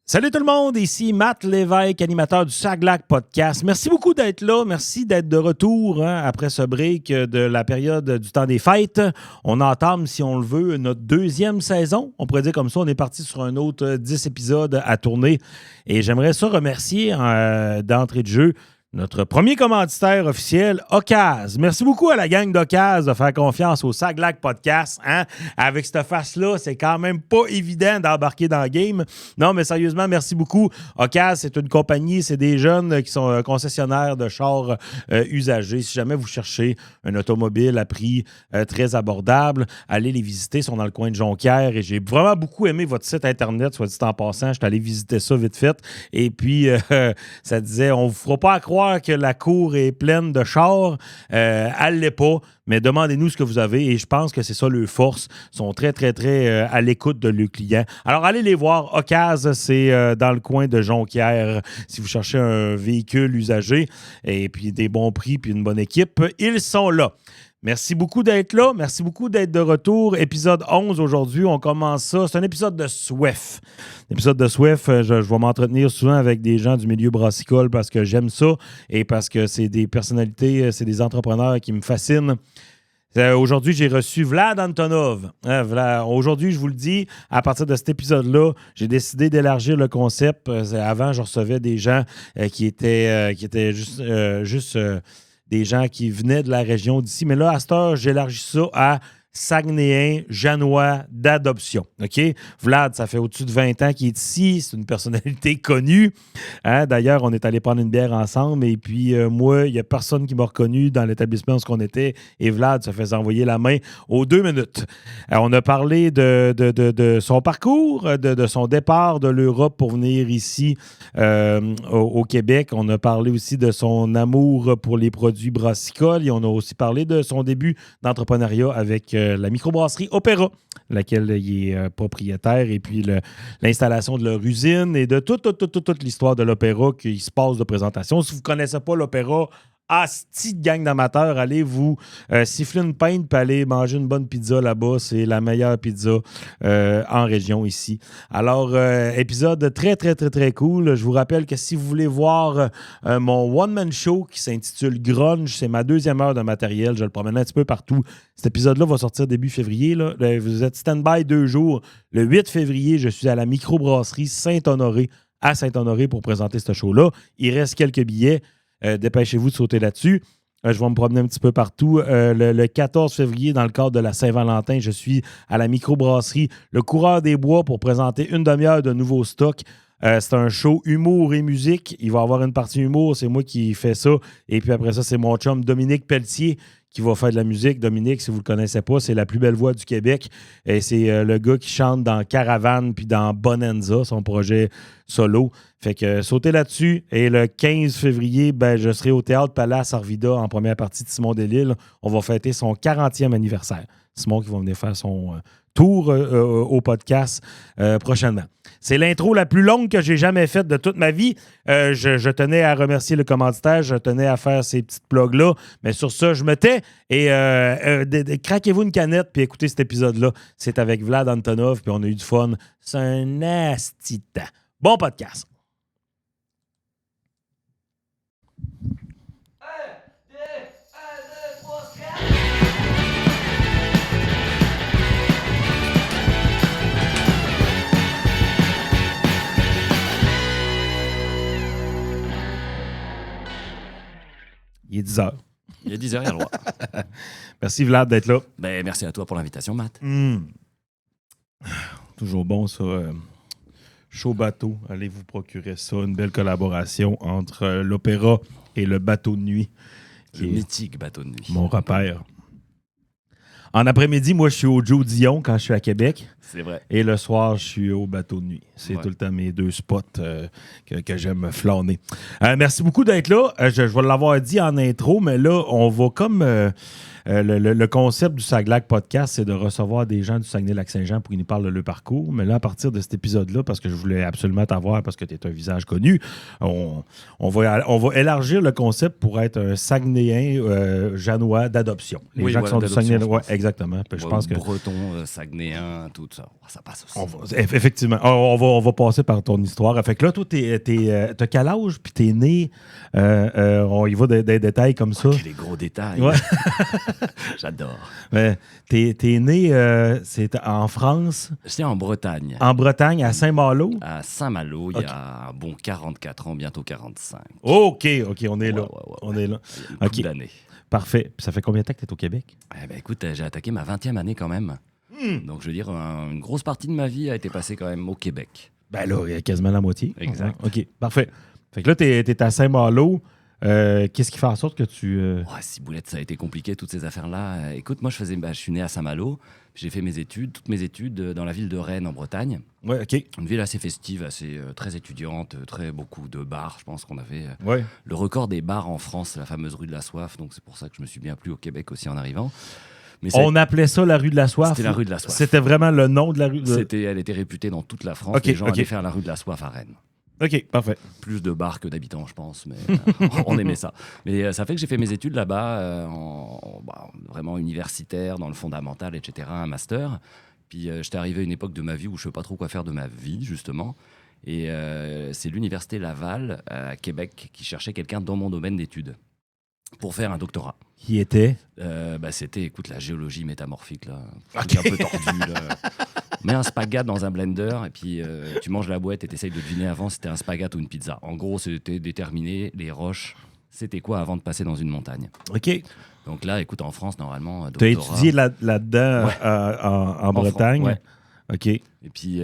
Salut tout le monde, ici Matt Lévesque, animateur du Saglac Podcast. Merci beaucoup d'être là, merci d'être de retour après ce break de la période du temps des fêtes. On entame, si on le veut, notre deuxième saison. On pourrait dire comme ça, on est parti sur un autre 10 épisodes à tourner. Et j'aimerais ça remercier d'entrée de jeu notre premier commanditaire officiel, Ocaz. Merci beaucoup à la gang d'Ocaz de faire confiance au Saglac Podcast. Hein? Avec cette face-là, c'est quand même pas évident d'embarquer dans le game. Non, mais sérieusement, merci beaucoup. Ocaz, c'est une compagnie, c'est des jeunes qui sont concessionnaires de chars usagés. Si jamais vous cherchez un automobile à prix très abordable, allez les visiter. Ils sont dans le coin de Jonquière et j'ai vraiment beaucoup aimé votre site Internet, soit dit en passant. Je suis allé visiter ça vite fait. Et puis, ça disait, on ne vous fera pas croire que la cour est pleine de chars. Elle l'est pas, mais demandez-nous ce que vous avez et je pense que c'est ça leur force. Ils sont très, très, très à l'écoute de leurs clients. Alors, allez les voir. Ocaz, c'est dans le coin de Jonquière. Si vous cherchez un véhicule usagé et puis des bons prix puis une bonne équipe, ils sont là. Merci beaucoup d'être là. Merci beaucoup d'être de retour. Épisode 11 aujourd'hui. On commence ça. C'est un épisode de SWEF. L'épisode de SWEF, je vais m'entretenir souvent avec des gens du milieu brassicole parce que j'aime ça et parce que c'est des personnalités, c'est des entrepreneurs qui me fascinent. Aujourd'hui, j'ai reçu Vlad Antonov. Aujourd'hui, je vous le dis, à partir de cet épisode-là, j'ai décidé d'élargir le concept. Avant, je recevais des gens qui étaient juste des gens qui venaient de la région d'ici. Mais là, à cette heure, j'élargis ça à Saguenéen, Janois d'adoption. OK? Vlad, ça fait au-dessus de 20 ans qu'il est ici. C'est une personnalité connue. Hein? D'ailleurs, on est allé prendre une bière ensemble. Et puis, moi, il n'y a personne qui m'a reconnu dans l'établissement où on était. Et Vlad se faisait envoyer la main aux 2 minutes. On a parlé de son parcours, de son départ de l'Europe pour venir ici au Québec. On a parlé aussi de son amour pour les produits brassicoles. Et on a aussi parlé de son début d'entrepreneuriat avec la microbrasserie Opéra, laquelle il est propriétaire, et puis l'installation de leur usine et de toute l'histoire de l'Opéra qui se passe de présentation. Si vous ne connaissez pas l'Opéra, petite gang d'amateurs, allez vous siffler une pinte puis aller manger une bonne pizza là-bas. C'est la meilleure pizza en région ici. Alors, épisode très, très, très, très cool. Je vous rappelle que si vous voulez voir mon one-man show qui s'intitule Grunge, c'est ma 2e heure de matériel. Je le promène un petit peu partout. Cet épisode-là va sortir début février. Là. Vous êtes stand-by 2 jours. Le 8 février, je suis à la microbrasserie Saint-Honoré à Saint-Honoré pour présenter ce show-là. Il reste quelques billets. Dépêchez-vous de sauter là-dessus. Je vais me promener un petit peu partout. Le 14 février, dans le cadre de la Saint-Valentin, je suis à la microbrasserie Le Coureur des Bois pour présenter une demi-heure de nouveaux stocks. C'est un show humour et musique. Il va y avoir une partie humour, c'est moi qui fais ça. Et puis après ça, c'est mon chum Dominique Pelletier qui va faire de la musique. Dominique, si vous ne le connaissez pas, c'est la plus belle voix du Québec. Et c'est le gars qui chante dans Caravane puis dans Bonanza, son projet solo. Fait que sautez là-dessus. Et le 15 février, je serai au Théâtre Palace Arvida en première partie de Simon Delisle. On va fêter son 40e anniversaire. Simon qui va venir faire son tour au podcast prochainement. C'est l'intro la plus longue que j'ai jamais faite de toute ma vie. Je tenais à remercier le commanditaire, je tenais à faire ces petites plugs-là, mais sur ça, je me tais et craquez-vous une canette puis écoutez cet épisode-là. C'est avec Vlad Antonov puis on a eu du fun. C'est un nasty temps. Bon podcast. Il est 10 heures. Il est 10 heures, il y a le droit. Merci Vlad d'être là. Merci à toi pour l'invitation, Matt. Toujours bon ça. Chaud bateau. Allez vous procurer ça. Une belle collaboration entre l'Opéra et le bateau de nuit. Le mythique bateau de nuit. Mon repère. En après-midi, moi, je suis au Joe Dion quand je suis à Québec. C'est vrai. Et le soir, je suis au bateau de nuit. C'est tout le temps mes 2 spots que j'aime flâner. Merci beaucoup d'être là. Je vais l'avoir dit en intro, mais là, on va comme Le concept du Saglac Podcast, c'est de recevoir des gens du Saguenay-Lac-Saint-Jean pour qu'ils nous parlent de leur parcours. Mais là, à partir de cet épisode-là, parce que je voulais absolument t'avoir, parce que tu es un visage connu, on va élargir le concept pour être un Saguenayen janois d'adoption. Les gens qui sont du Saguenay... Oui, exactement. Je pense que... Breton, Saguenayen, tout ça. Ça passe aussi. Effectivement. On va passer par ton histoire. Fait que là, toi, t'as quel âge? Puis t'es né... on y va des détails comme ça. Les gros détails. Ouais. J'adore. T'es né c'est en France. J'étais en Bretagne. En Bretagne, à Saint-Malo. À Saint-Malo, il y a un bon 44 ans, bientôt 45. OK, on est là. Ouais. On est là. Une couple d'années. Parfait. Puis ça fait combien de temps que tu es au Québec? Écoute, j'ai attaqué ma 20e année quand même. Donc, je veux dire, une grosse partie de ma vie a été passée quand même au Québec. Ben là, il y a quasiment la moitié. Exact. OK, parfait. Fait que là, t'es à Saint-Malo. Qu'est-ce qui fait en sorte que tu... Ciboulette, ça a été compliqué, toutes ces affaires-là. Écoute, moi, je suis né à Saint-Malo. J'ai fait toutes mes études dans la ville de Rennes, en Bretagne. Ouais, OK. Une ville assez festive, très étudiante, beaucoup de bars. Je pense qu'on avait le record des bars en France, la fameuse rue de la Soif. Donc, c'est pour ça que je me suis bien plu au Québec aussi en arrivant. Mais on appelait ça la rue de la Soif? C'était la rue de la Soif. C'était vraiment le nom de la rue? Elle était réputée dans toute la France. Okay, Les gens allaient faire la rue de la Soif à Rennes. OK, parfait. Plus de bars que d'habitants, je pense, mais on aimait ça. Mais ça fait que j'ai fait mes études là-bas, vraiment universitaire, dans le fondamental, etc., un master. Puis j'étais arrivé à une époque de ma vie où je ne sais pas trop quoi faire de ma vie, justement. Et c'est l'université Laval, à Québec, qui cherchait quelqu'un dans mon domaine d'études pour faire un doctorat. Qui était? C'était, écoute, la géologie métamorphique, là. Okay. Un peu tordu, là. Mets un spaghette dans un blender et puis tu manges la boîte et tu essayes de deviner avant si c'était un spaghette ou une pizza. En gros, c'était déterminer les roches, c'était quoi avant de passer dans une montagne. OK. Donc là, écoute, en France, normalement, tu as étudié là-dedans en Bretagne? Ouais. OK. Et puis,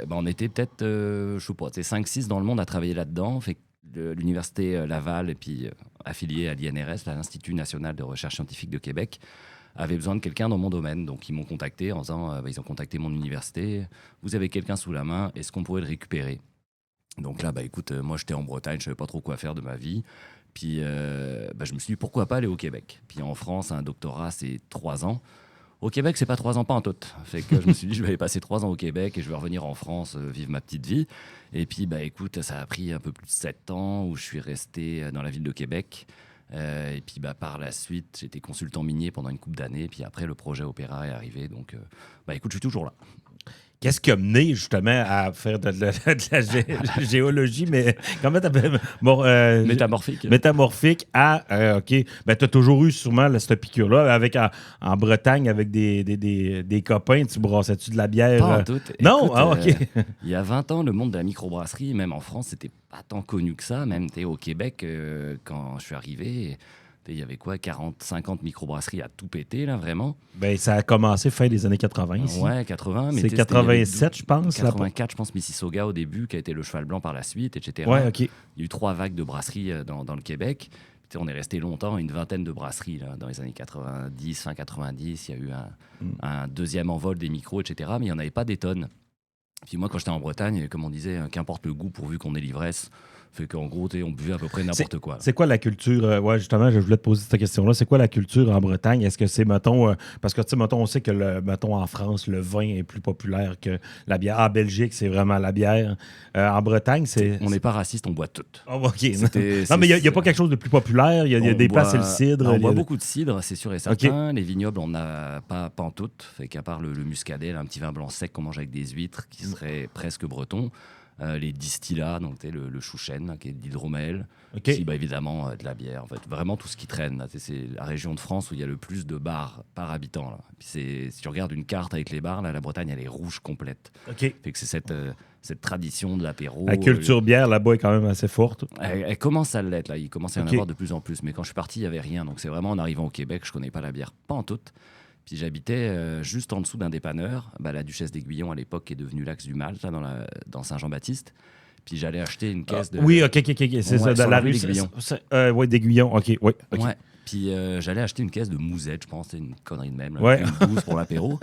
on était peut-être, je sais pas, 5-6 dans le monde à travailler là-dedans. Fait que l'université Laval, et puis affiliée à l'INRS, l'Institut national de recherche scientifique de Québec, avait besoin de quelqu'un dans mon domaine. Donc, ils m'ont contacté en disant, ils ont contacté mon université, vous avez quelqu'un sous la main, est-ce qu'on pourrait le récupérer? Donc là, écoute, moi, j'étais en Bretagne, je savais pas trop quoi faire de ma vie. Puis, je me suis dit, pourquoi pas aller au Québec? Puis en France, un doctorat, c'est 3 ans. Au Québec, c'est pas 3 ans, pas en tout. Fait que je me suis dit, je vais aller passer 3 ans au Québec et je vais revenir en France, vivre ma petite vie. Et puis, écoute, ça a pris un peu plus de 7 ans où je suis resté dans la ville de Québec. Et puis par la suite, j'étais consultant minier pendant une couple d'années. Puis après, le projet Opéra est arrivé. Donc, écoute, je suis toujours là. Qu'est-ce qui a mené justement à faire de la géologie, mais comment t'appelles? Métamorphique. Métamorphique à, OK. Tu as toujours eu sûrement cette piqûre-là. En Bretagne, avec des copains, tu brassais-tu de la bière? Pas en tout. Non? Écoute, OK. Il y a 20 ans, le monde de la microbrasserie, même en France, c'était pas tant connu que ça. Même au Québec, quand je suis arrivé... Il y avait quoi, 40-50 microbrasseries à tout péter, là, vraiment? Ça a commencé fin des années 80 ici. Ouais, 80. C'est 87, je pense. 84, je pense, Mississauga au début, qui a été le cheval blanc par la suite, etc. Ouais, OK. Il y a eu 3 vagues de brasseries dans le Québec. Puis, on est resté longtemps, une vingtaine de brasseries, là, dans les années 90, fin 90. Il y a eu un deuxième envol des micros, etc. Mais il n'y en avait pas des tonnes. Puis moi, quand j'étais en Bretagne, comme on disait, qu'importe le goût pourvu qu'on ait l'ivresse. Fait qu'en gros, on buvait à peu près n'importe quoi. C'est quoi la culture? Justement, je voulais te poser cette question-là. C'est quoi la culture en Bretagne? Est-ce que c'est, mettons, parce que, tu sais, mettons, on sait que, mettons, en France, le vin est plus populaire que la bière. En Belgique, c'est vraiment la bière. En Bretagne, c'est... On n'est pas raciste, on boit tout. Oh, OK. Non, mais il n'y a pas quelque chose de plus populaire. Il y a des places, c'est le cidre. On boit beaucoup de cidre, c'est sûr et certain. Okay. Les vignobles, on n'a pas en toutes. Fait qu'à part le muscadet, un petit vin blanc sec qu'on mange avec des huîtres, qui serait presque breton. Les distillats, donc le chouchen, qui est de l'hydromel. Okay. Puis évidemment de la bière. En fait, vraiment tout ce qui traîne. Là, c'est la région de France où il y a le plus de bars par habitant. Là. Puis si tu regardes une carte avec les bars, là, la Bretagne, elle est rouge complète. Okay. Fait que c'est cette tradition de l'apéro. La culture bière là-bas est quand même assez forte. Elle commence à l'être. Là. Il commence à y en avoir de plus en plus. Mais quand je suis parti, il n'y avait rien. Donc c'est vraiment en arrivant au Québec, je ne connais pas la bière, pas en toute. Puis j'habitais juste en dessous d'un dépanneur, la Duchesse d'Aiguillon à l'époque, qui est devenue l'Axe du Malte, là, dans Saint-Jean-Baptiste. Puis j'allais acheter une caisse de... Oui, OK. C'est ça, de la rue d'Aiguillon. Oui, d'Aiguillon, OK. Oui, okay. Ouais. Puis j'allais acheter une caisse de Mousette, je pense, c'est une connerie de même, là, ouais. Une 12 pour l'apéro.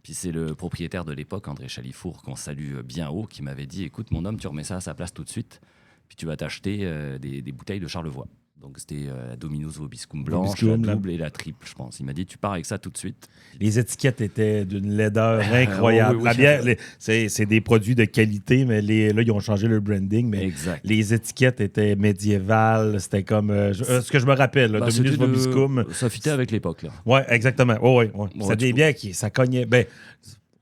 Puis c'est le propriétaire de l'époque, André Chalifour, qu'on salue bien haut, qui m'avait dit, écoute, mon homme, tu remets ça à sa place tout de suite, puis tu vas t'acheter des bouteilles de Charlevoix. Donc, c'était la Domino's Vobiscum blanche, Vobiscum, la double et la triple, je pense. Il m'a dit, tu pars avec ça tout de suite. Les étiquettes étaient d'une laideur incroyable. Oui, La bière, c'est des produits de qualité, mais là, ils ont changé le branding. Mais exact. les étiquettes étaient médiévales. C'était comme ce que je me rappelle, là, Domino's Vobiscum. Ça fitait avec l'époque, là. Oui, exactement. Ouais. Ouais, C'était des bières qui ça cognait. Ben,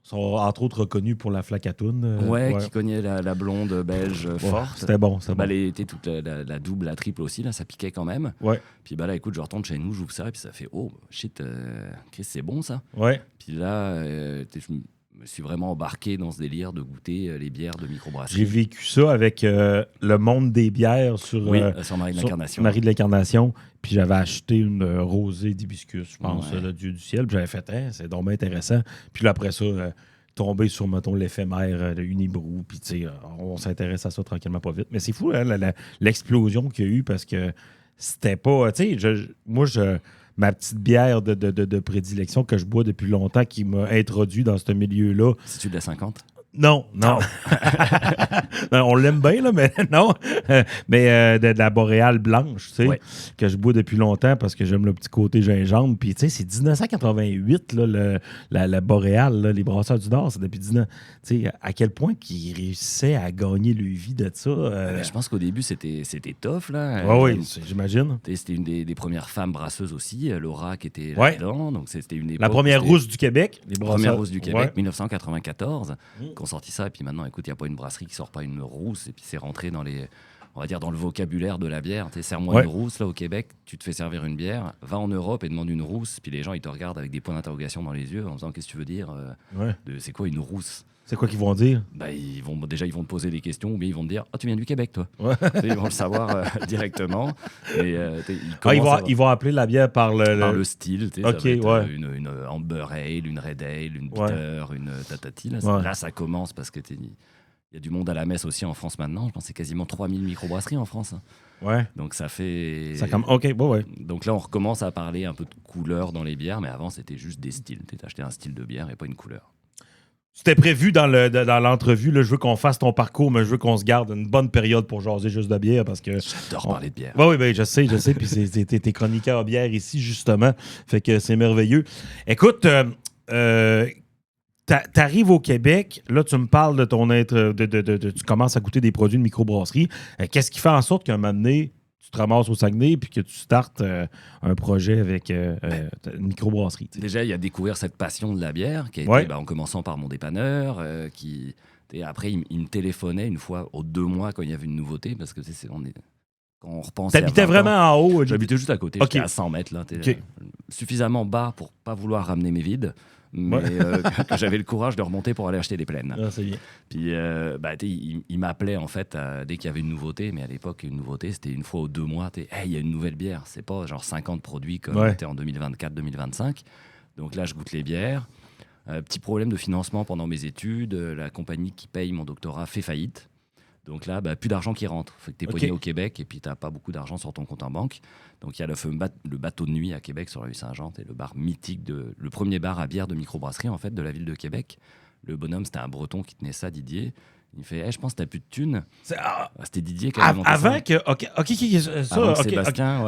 sont entre autres reconnus pour la flacatoune. Qui cognait la blonde belge forte. C'était bon. Toute la double, la triple aussi, là, ça piquait quand même. Ouais. Puis là, écoute, je retourne chez nous, j'ouvre ça, et puis ça fait, oh, shit, Chris, c'est bon ça. Ouais. Puis là, je me suis vraiment embarqué dans ce délire de goûter les bières de microbrasserie. J'ai vécu ça avec le monde des bières sur Marie de l'Incarnation. Marie de l'Incarnation. Puis j'avais acheté une rosée d'hibiscus, je pense, le Dieu du ciel. Puis j'avais fait, c'est donc bien intéressant. Puis là, après ça, tombé sur, mettons, l'éphémère de Unibrou. Puis, tu sais, on s'intéresse à ça tranquillement, pas vite. Mais c'est fou, hein, l'explosion qu'il y a eu parce que c'était pas. Tu sais, ma petite bière de prédilection que je bois depuis longtemps qui m'a introduit dans ce milieu-là. C'est-tu de la 50? Non. Non, on l'aime bien, là, mais non. Mais de la boréale blanche, tu sais, que je bois depuis longtemps parce que j'aime le petit côté gingembre. Puis, tu sais, c'est 1988, là, la boréale, là, les brasseurs du Nord, c'est depuis 19... Tu sais, à quel point qu'ils réussissaient à gagner le vie de ça. Je pense qu'au début, c'était tough, là. Oui, j'imagine. C'était une des premières femmes brasseuses aussi, Laura, qui était là-dedans. Donc, c'était une époque... La première rousse du Québec. La première rousse du Québec, 1994. Qu'on sortit ça, et puis maintenant, écoute, il n'y a pas une brasserie qui sort pas une rousse, et puis c'est rentré dans on va dire dans le vocabulaire de la bière. Serre-moi une rousse, là, au Québec, tu te fais servir une bière, va en Europe et demande une rousse, puis les gens, ils te regardent avec des points d'interrogation dans les yeux en disant, qu'est-ce que tu veux dire c'est quoi une rousse? C'est quoi qu'ils vont dire? Ils vont te poser des questions, ou bien ils vont te dire, tu viens du Québec, toi. Ils vont le savoir directement. Et, ils vont appeler la bière par le style. Ça va être, une Amber Ale, une Red Ale, une Bitter, une Tatati. Là, ça commence parce que il y a du monde à la messe aussi en France maintenant. Je pense que c'est quasiment 3000 microbrasseries en France. Ouais. Donc ça fait... Donc là, on recommence à parler un peu de couleur dans les bières, mais avant, c'était juste des styles. Tu achetais un style de bière et pas une couleur. C'était prévu dans l'entrevue. Là, je veux qu'on fasse ton parcours, mais je veux qu'on se garde une bonne période pour jaser juste de bière parce que... J'adore parler de bière. Oui, ben, je sais. Puis t'es chroniqueur bière ici, justement. Fait que c'est merveilleux. Écoute, t'arrives au Québec. Là, tu me parles de ton être... tu commences à goûter des produits de microbrasserie. Qu'est-ce qui fait en sorte qu'un moment donné, tu te ramasses au Saguenay puis que tu startes un projet avec une microbrasserie? Déjà, il a découvert cette passion de la bière qui a été, en commençant par mon dépanneur après, il me téléphonait une fois aux 2 mois quand il y avait une nouveauté parce que quand on repense. T'habitais vraiment en haut? J'habitais juste à côté, j'étais à 100 mètres. Là, suffisamment bas pour pas vouloir ramener mes vides. Mais que j'avais le courage de remonter pour aller acheter des plaines. C'est bien. Puis il m'appelait en fait dès qu'il y avait une nouveauté, mais à l'époque une nouveauté c'était une fois aux 2 mois. Il y a une nouvelle bière, c'est pas genre 50 produits comme c'était en 2024-2025. Donc là je goûte les bières. Petit problème de financement pendant mes études, la compagnie qui paye mon doctorat fait faillite. Donc là, plus d'argent qui rentre. Fait que t'es pogné au Québec et puis t'as pas beaucoup d'argent sur ton compte en banque. Donc il y a le bateau de nuit à Québec sur la rue Saint-Jean, le bar mythique, le premier bar à bière de microbrasserie en fait de la ville de Québec. Le bonhomme, c'était un Breton qui tenait ça, Didier. Il me fait je pense que t'as plus de thunes. C'était Didier qui avait monté avant ça. que. Avant que Sébastien.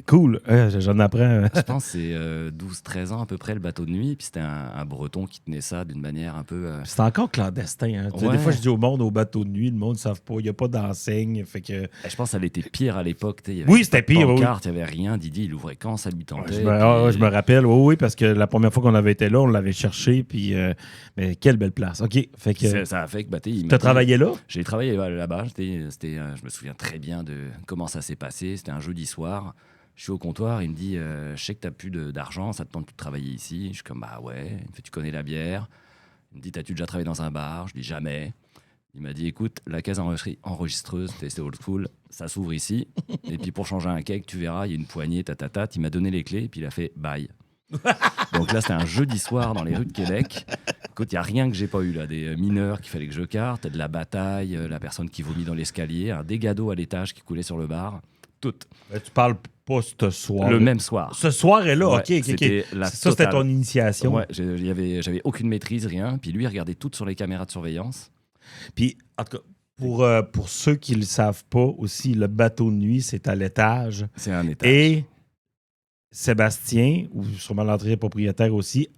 Cool. J'en apprends. Je pense que c'est 12-13 ans à peu près le bateau de nuit. Puis c'était un Breton qui tenait ça d'une manière un peu. C'est encore clandestin. Hein. Des fois, je dis au monde, au bateau de nuit, le monde ne savent pas. Il n'y a pas d'enseigne. Fait que... Je pense que ça avait été pire à l'époque. C'était pire. Il n'y avait rien. Didier, il ouvrait quand ça lui tentait. Je me rappelle. Oui, parce que la première fois qu'on avait été là, on l'avait cherché. Puis, mais quelle belle place. OK. Fait que. Ça a fait que tu as travaillé là? J'ai travaillé là-bas. Je me souviens très bien de comment ça s'est passé. C'était un jeudi soir. Je suis au comptoir. Il me dit je sais que tu n'as plus d'argent. Ça te tente plus de travailler ici. Je suis comme bah ouais. Il me fait tu connais la bière. Il me dit t'as-tu déjà travaillé dans un bar? Je dis jamais. Il m'a dit écoute, la case enregistreuse, c'est old school, ça s'ouvre ici. Et puis pour changer un cake, tu verras, il y a une poignée, tatata. Il m'a donné les clés. Puis il a fait bye. Donc là, c'était un jeudi soir dans les rues de Québec. Écoute, il n'y a rien que j'ai pas eu là. Des mineurs qu'il fallait que je carte, de la bataille, la personne qui vomit dans l'escalier, un dégât d'eau à l'étage qui coulait sur le bar. Tout. Tu parles pas ce soir. Le même soir. Ce soir est là, ouais, OK. C'était ton initiation. Ouais, j'avais aucune maîtrise, rien. Puis lui, il regardait tout sur les caméras de surveillance. Puis, en tout cas, Pour ceux qui ne le savent pas aussi, le bateau de nuit, c'est à l'étage. C'est un étage. Et Sébastien, ou sûrement l'entrée propriétaire aussi,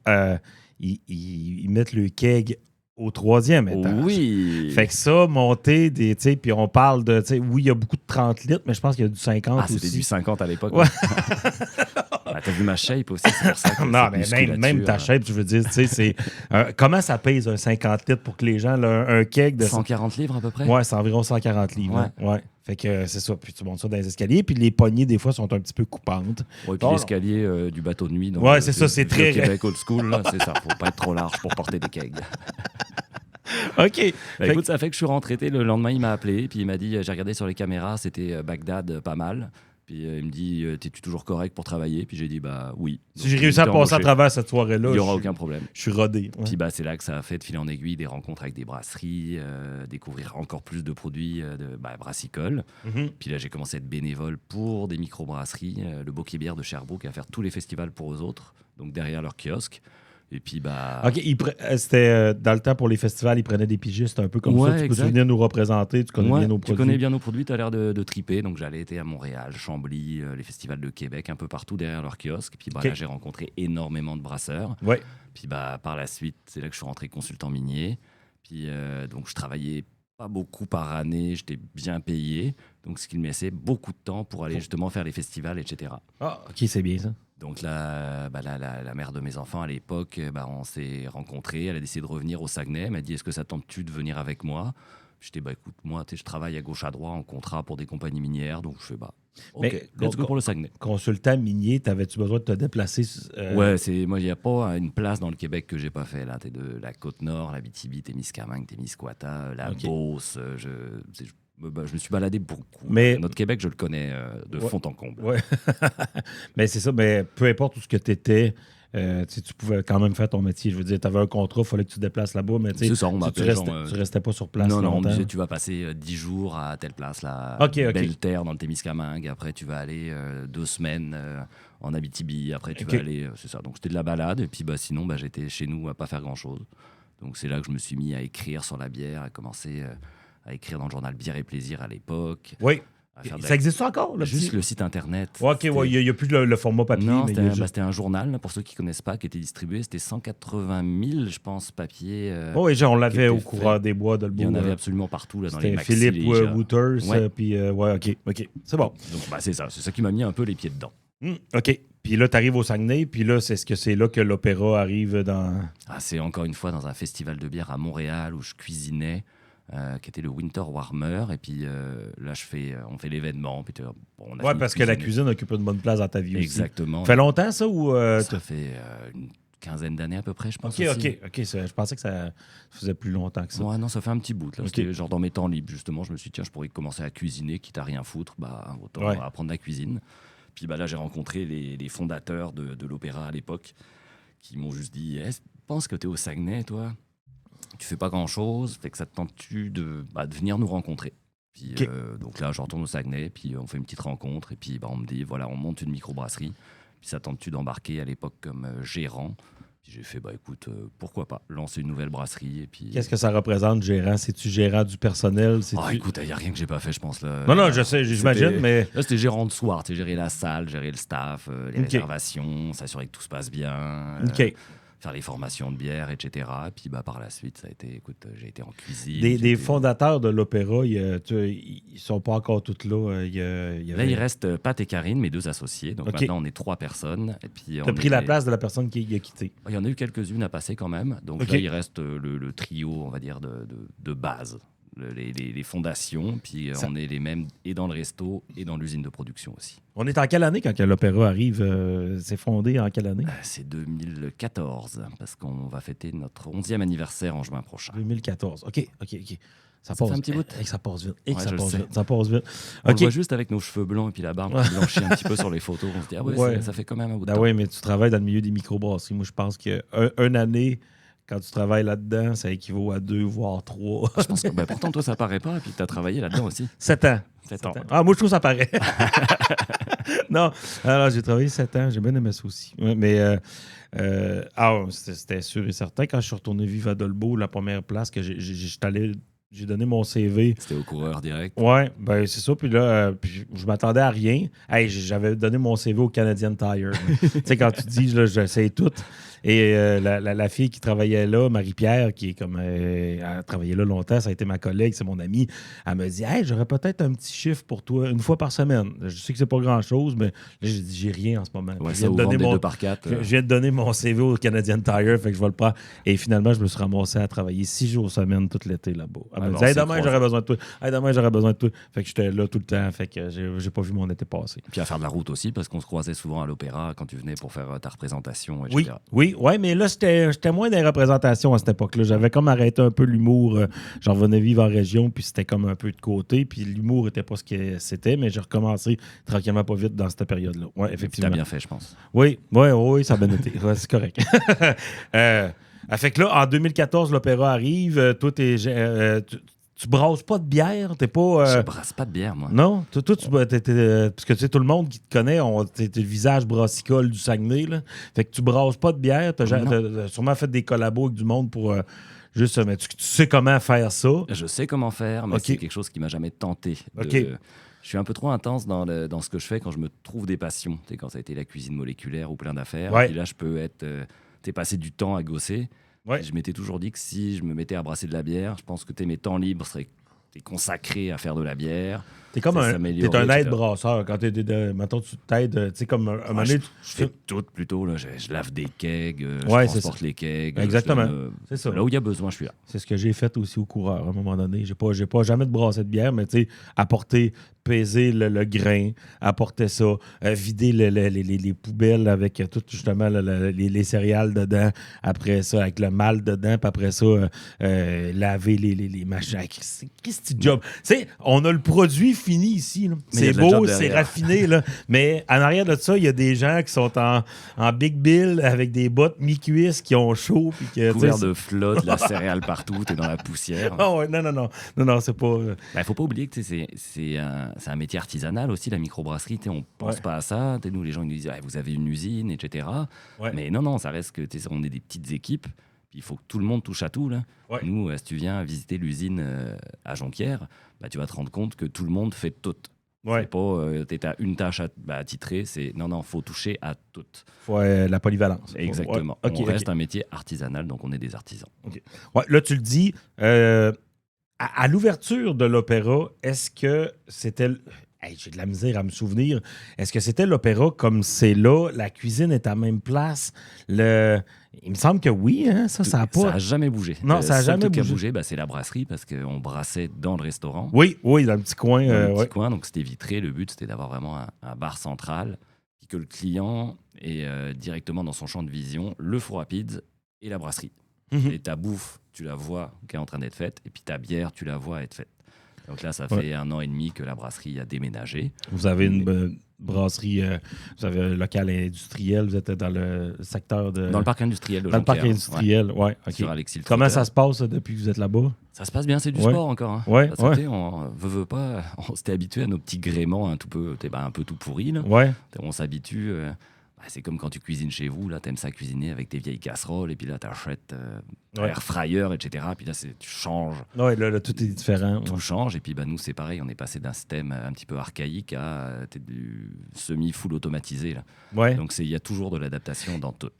ils mettent le keg au 3e étage. Oui. Fait que ça, monter des. Tu sais, puis on parle de. Tu sais, oui, il y a beaucoup de 30 litres, mais je pense qu'il y a du 50 aussi. C'était du 50 à l'époque. Ouais. T'as vu ma shape aussi, c'est pour ça que non, mais cette même ta shape, je veux dire, tu sais, c'est. Comment ça pèse un 50 litres pour que les gens. Là, un keg de. 140 livres à peu près? Ouais, c'est environ 140 livres. Ouais. Fait que c'est ça. Puis tu montes ça dans les escaliers. Puis les poignées, des fois, sont un petit peu coupantes. Ouais, puis l'escalier du bateau de nuit. Ouais, c'est ça, c'est très. Québec old school, là, c'est ça. Faut pas être trop large pour porter des kegs. OK. Écoute, ça fait que je suis rentré. Le lendemain, il m'a appelé. Puis il m'a dit j'ai regardé sur les caméras, c'était Bagdad, pas mal. Puis il me dit t'es-tu toujours correct pour travailler? Puis j'ai dit bah oui. Si j'ai réussi à passer à travers cette soirée-là, il n'y aura aucun problème. Je suis rodé. Ouais. Puis c'est là que ça a fait de fil en aiguille des rencontres avec des brasseries, découvrir encore plus de produits brassicoles. Mm-hmm. Puis là, j'ai commencé à être bénévole pour des microbrasseries, le Bocquier Bière de Sherbrooke, à faire tous les festivals pour eux autres, donc derrière leur kiosque. Et puis, OK, c'était dans le temps pour les festivals, ils prenaient des pigistes un peu comme ça. Tu peux venir nous représenter, tu connais bien nos produits. Tu connais bien nos produits, tu as l'air de triper. Donc, j'allais été à Montréal, Chambly, les festivals de Québec, un peu partout derrière leur kiosque. Et puis, là, j'ai rencontré énormément de brasseurs. Ouais. Puis, par la suite, c'est là que je suis rentré consultant minier. Puis, donc, je travaillais pas beaucoup par année, j'étais bien payé. Donc, ce qui me laissait beaucoup de temps pour aller justement faire les festivals, etc. Ah, OK, c'est bien ça. Donc la mère de mes enfants à l'époque, on s'est rencontrés. Elle a décidé de revenir au Saguenay. Elle m'a dit est-ce que ça tente-tu de venir avec moi? J'étais écoute, moi, je travaille à gauche à droite en contrat pour des compagnies minières. Donc je fais OK, let's go pour le Saguenay. Consultant minier, t'avais-tu besoin de te déplacer? Ouais, moi, il n'y a pas une place dans le Québec que j'ai pas fait. Là, t'es de la Côte-Nord, la Abitibi, Témiscamingue, Témiscouata, la Beauce. Je me suis baladé beaucoup. Mais notre Québec, je le connais de fond en comble. Ouais. Mais c'est ça, mais peu importe où ce que tu étais, tu pouvais quand même faire ton métier. Je veux dire, tu avais un contrat, il fallait que tu te déplaces là-bas, mais tu restais pas sur place. Non, on me disait tu vas passer 10 jours à telle place, là, Belle Terre dans le Témiscamingue. Après, tu vas aller 2 semaines en Abitibi. Après, tu vas aller. C'est ça. Donc, c'était de la balade. Et puis, sinon, j'étais chez nous à pas faire grand-chose. Donc, c'est là que je me suis mis à écrire sur la bière, à commencer à écrire dans le journal Bière et Plaisir à l'époque. Oui. Ça existe encore? Juste le site internet. OK, il n'y a plus le format papier. Non, c'était un journal, pour ceux qui ne connaissent pas, qui était distribué. C'était 180 000, je pense, papiers. Oui, on l'avait au courant des bois de le Il y en avait absolument partout là, dans les maxi. Philippe Wouters, puis OK. C'est bon. Donc, c'est ça qui m'a mis un peu les pieds dedans. OK. Puis là, tu arrives au Saguenay, puis là, c'est là que l'opéra arrive dans... C'est encore une fois dans un festival de bière à Montréal où je cuisinais. Qui était le Winter Warmer. Et puis là, on fait l'événement. Parce que la cuisine occupe une bonne place dans ta vie aussi. Exactement. Ça fait longtemps, ça? Ça fait une quinzaine d'années à peu près, je pense. OK. Je pensais que ça faisait plus longtemps que ça. Ouais, non, ça fait un petit bout. Là. C'était genre dans mes temps libres, justement. Je me suis dit, tiens, je pourrais commencer à cuisiner, quitte à rien foutre. Autant apprendre la cuisine. Puis là, j'ai rencontré les fondateurs de l'opéra à l'époque qui m'ont juste dit, je pense que tu es au Saguenay, toi. Tu fais pas grand-chose, fait que ça te tente-tu de venir nous rencontrer? Puis, donc là, je retourne au Saguenay, puis on fait une petite rencontre, et puis on me dit, voilà, on monte une microbrasserie, puis ça tente-tu d'embarquer à l'époque comme gérant? Puis j'ai fait, écoute, pourquoi pas, lancer une nouvelle brasserie, et puis... Qu'est-ce que ça représente, gérant? C'est-tu gérant du personnel? Écoute, il n'y a rien que j'ai pas fait, je pense. Là. Non, je sais, j'imagine, mais... Là, c'était gérant de soir, gérer la salle, gérer le staff, les réservations, s'assurer que tout se passe bien. Faire les formations de bière, etc. Puis par la suite, ça a été, écoute, j'ai été en cuisine. Des fondateurs de l'opéra, ils sont pas encore tous là. Là, il reste Pat et Karine, mes 2 associés. Donc maintenant, on est 3 personnes. Tu as pris la place de la personne qui a quitté. Il y en a eu quelques-unes à passer quand même. Donc là, il reste le trio, on va dire, de base. Les fondations, puis on est les mêmes et dans le resto et dans l'usine de production aussi. On est en quelle année quand l'opéra arrive? C'est fondé en quelle année? C'est 2014, parce qu'on va fêter notre 11e anniversaire en juin prochain. 2014, OK. Ça fait un petit bout. Ça passe vite. Ça passe vite. On le voit juste avec nos cheveux blancs et puis la barbe qui blanchit un petit peu sur les photos. On se dit, ça fait quand même un bout de temps. Oui, mais tu travailles dans le milieu des microbrasseries. Moi, je pense qu'une année... Quand tu travailles là-dedans, ça équivaut à 2, voire 3. Je pense que pourtant, toi, ça paraît pas, et puis tu as travaillé là-dedans aussi. 7 ans. 7 ans. Ah, moi, je trouve que ça paraît. Non, alors j'ai travaillé 7 ans. J'ai bien aimé ça aussi. Ouais, mais c'était sûr et certain. Quand je suis retourné vivre à Dolbeau, la première place que j'étais allé j'ai donné mon CV. C'était au coureur direct. Ouais, ben c'est ça. Puis là, puis je m'attendais à rien. Hey, j'avais donné mon CV au Canadian Tire. Tu sais, quand tu dis, là, j'essaie tout. Et la fille qui travaillait là, Marie-Pierre, qui est comme. Elle a travaillé là longtemps, ça a été ma collègue, c'est mon amie. Elle me dit, hey, j'aurais peut-être un petit chiffre pour toi, une fois par semaine. Je sais que c'est pas grand-chose, mais là, j'ai dit, j'ai rien en ce moment. Ouais, je ça, viens au de donner vendre des mon. 2 par 4. Je viens de donner mon CV au Canadian Tire, fait que je vais le prendre. Et finalement, je me suis ramassé à travailler 6 jours semaine tout l'été là-bas. Elle me dit, hey, demain, j'aurais besoin de toi. Hey, demain, j'aurais besoin de toi. Fait que j'étais là tout le temps. Fait que j'ai pas vu mon été passer. Puis à faire de la route aussi, parce qu'on se croisait souvent à l'opéra quand tu venais pour faire ta représentation, Oui, etc. oui, mais là, j'étais moins dans les représentations à cette époque-là. J'avais comme arrêté un peu l'humour. J'en revenais vivre en région, puis c'était comme un peu de côté. Puis l'humour n'était pas ce que c'était, mais j'ai recommencé tranquillement pas vite dans cette période-là. Oui, effectivement. Tu as bien fait, je pense. Oui, ça a bien été. Ouais, c'est correct. Fait que là, en 2014, l'opéra arrive. Toi, tu brasses pas de bière? T'es pas. Je brasse pas de bière, moi. Non? Toi, parce que tu sais, tout le monde qui te connaît, t'es le visage brassicole du Saguenay. Là. Fait que tu brasses pas de bière. T'as sûrement fait des collabos avec du monde pour. Juste, mais tu sais comment faire ça? Je sais comment faire, mais c'est quelque chose qui m'a jamais tenté. Je suis un peu trop intense dans ce que je fais quand je me trouve des passions. Tu sais, quand ça a été la cuisine moléculaire ou plein d'affaires. Ouais. Et là, je peux être. Passer du temps à gosser. Ouais. Je m'étais toujours dit que si je me mettais à brasser de la bière, je pense que mes temps libres seraient consacrés à faire de la bière. T'es comme un aide-brasseur. Quand mettons, tu t'aides, tu sais, comme un moment donné. Je fais tout plutôt. Là. Je lave des kegs, je transporte les kegs. Exactement. C'est ça. Là où il y a besoin, je suis là. C'est ce que j'ai fait aussi au coureur à un moment donné. J'ai pas jamais de brassé de bière, mais tu sais, apporter, peser le grain, apporter ça, vider les poubelles avec tout justement les céréales dedans, après ça, avec le malt dedans, puis après ça, laver les machins. Qu'est-ce que tu job? Tu sais, on a le produit fini ici. C'est beau, c'est raffiné, là. Mais en arrière de ça, il y a des gens qui sont en big bill avec des bottes mi-cuisses qui ont chaud. Couvert de flotte, de la céréale partout, t'es dans la poussière. Oh, ouais, non, c'est pas. Faut pas oublier que c'est un métier artisanal aussi, la microbrasserie. On pense pas à ça. Nous, les gens ils nous disent vous avez une usine, etc. Ouais. Mais non, ça reste que on est des petites équipes. Il faut que tout le monde touche à tout. Là. Ouais. Nous, si tu viens visiter l'usine à Jonquière, tu vas te rendre compte que tout le monde fait tout. Ouais. C'est pas t'as une tâche à titrer, c'est non, faut toucher à tout. Faut la polyvalence. Exactement. On reste un métier artisanal, donc on est des artisans. Okay. Ouais, là, tu le dis, à l'ouverture de l'opéra, est-ce que c'était... j'ai de la misère à me souvenir. Est-ce que c'était l'opéra comme c'est là? La cuisine est à la même place? Il me semble que oui, hein? Ça n'a pas... Ça n'a jamais bougé. Non, ça n'a jamais bougé. Ce qui a bougé, c'est la brasserie, parce qu'on brassait dans le restaurant. Oui, dans le petit coin. Petit coin, donc c'était vitré. Le but, c'était d'avoir vraiment un bar central, et que le client ait directement dans son champ de vision le four à pizza et la brasserie. Mm-hmm. Et ta bouffe, tu la vois qui est en train d'être faite, et puis ta bière, tu la vois être faite. Donc là, ça fait 1 an et demi que la brasserie a déménagé. Vous avez une brasserie, vous avez un local industriel, vous êtes dans le secteur de... Dans le parc industriel de Dans le parc industriel, oui. Okay. Sur Alexis. Comment ça se passe depuis que vous êtes là-bas? Ça se passe bien, c'est du sport encore. Hein. Ouais. On veut pas, on s'était habitué à nos petits gréements un peu tout pourris. Là. Ouais. On s'habitue... c'est comme quand tu cuisines chez vous, là, t'aimes ça cuisiner avec tes vieilles casseroles, et puis là, t'achètes air fryer, etc. Puis là, tu changes. Oui, là, tout est différent. Tout change, et puis nous, c'est pareil, on est passé d'un système un petit peu archaïque à du semi-full automatisé. Là. Ouais. Donc, il y a toujours de l'adaptation dans tout.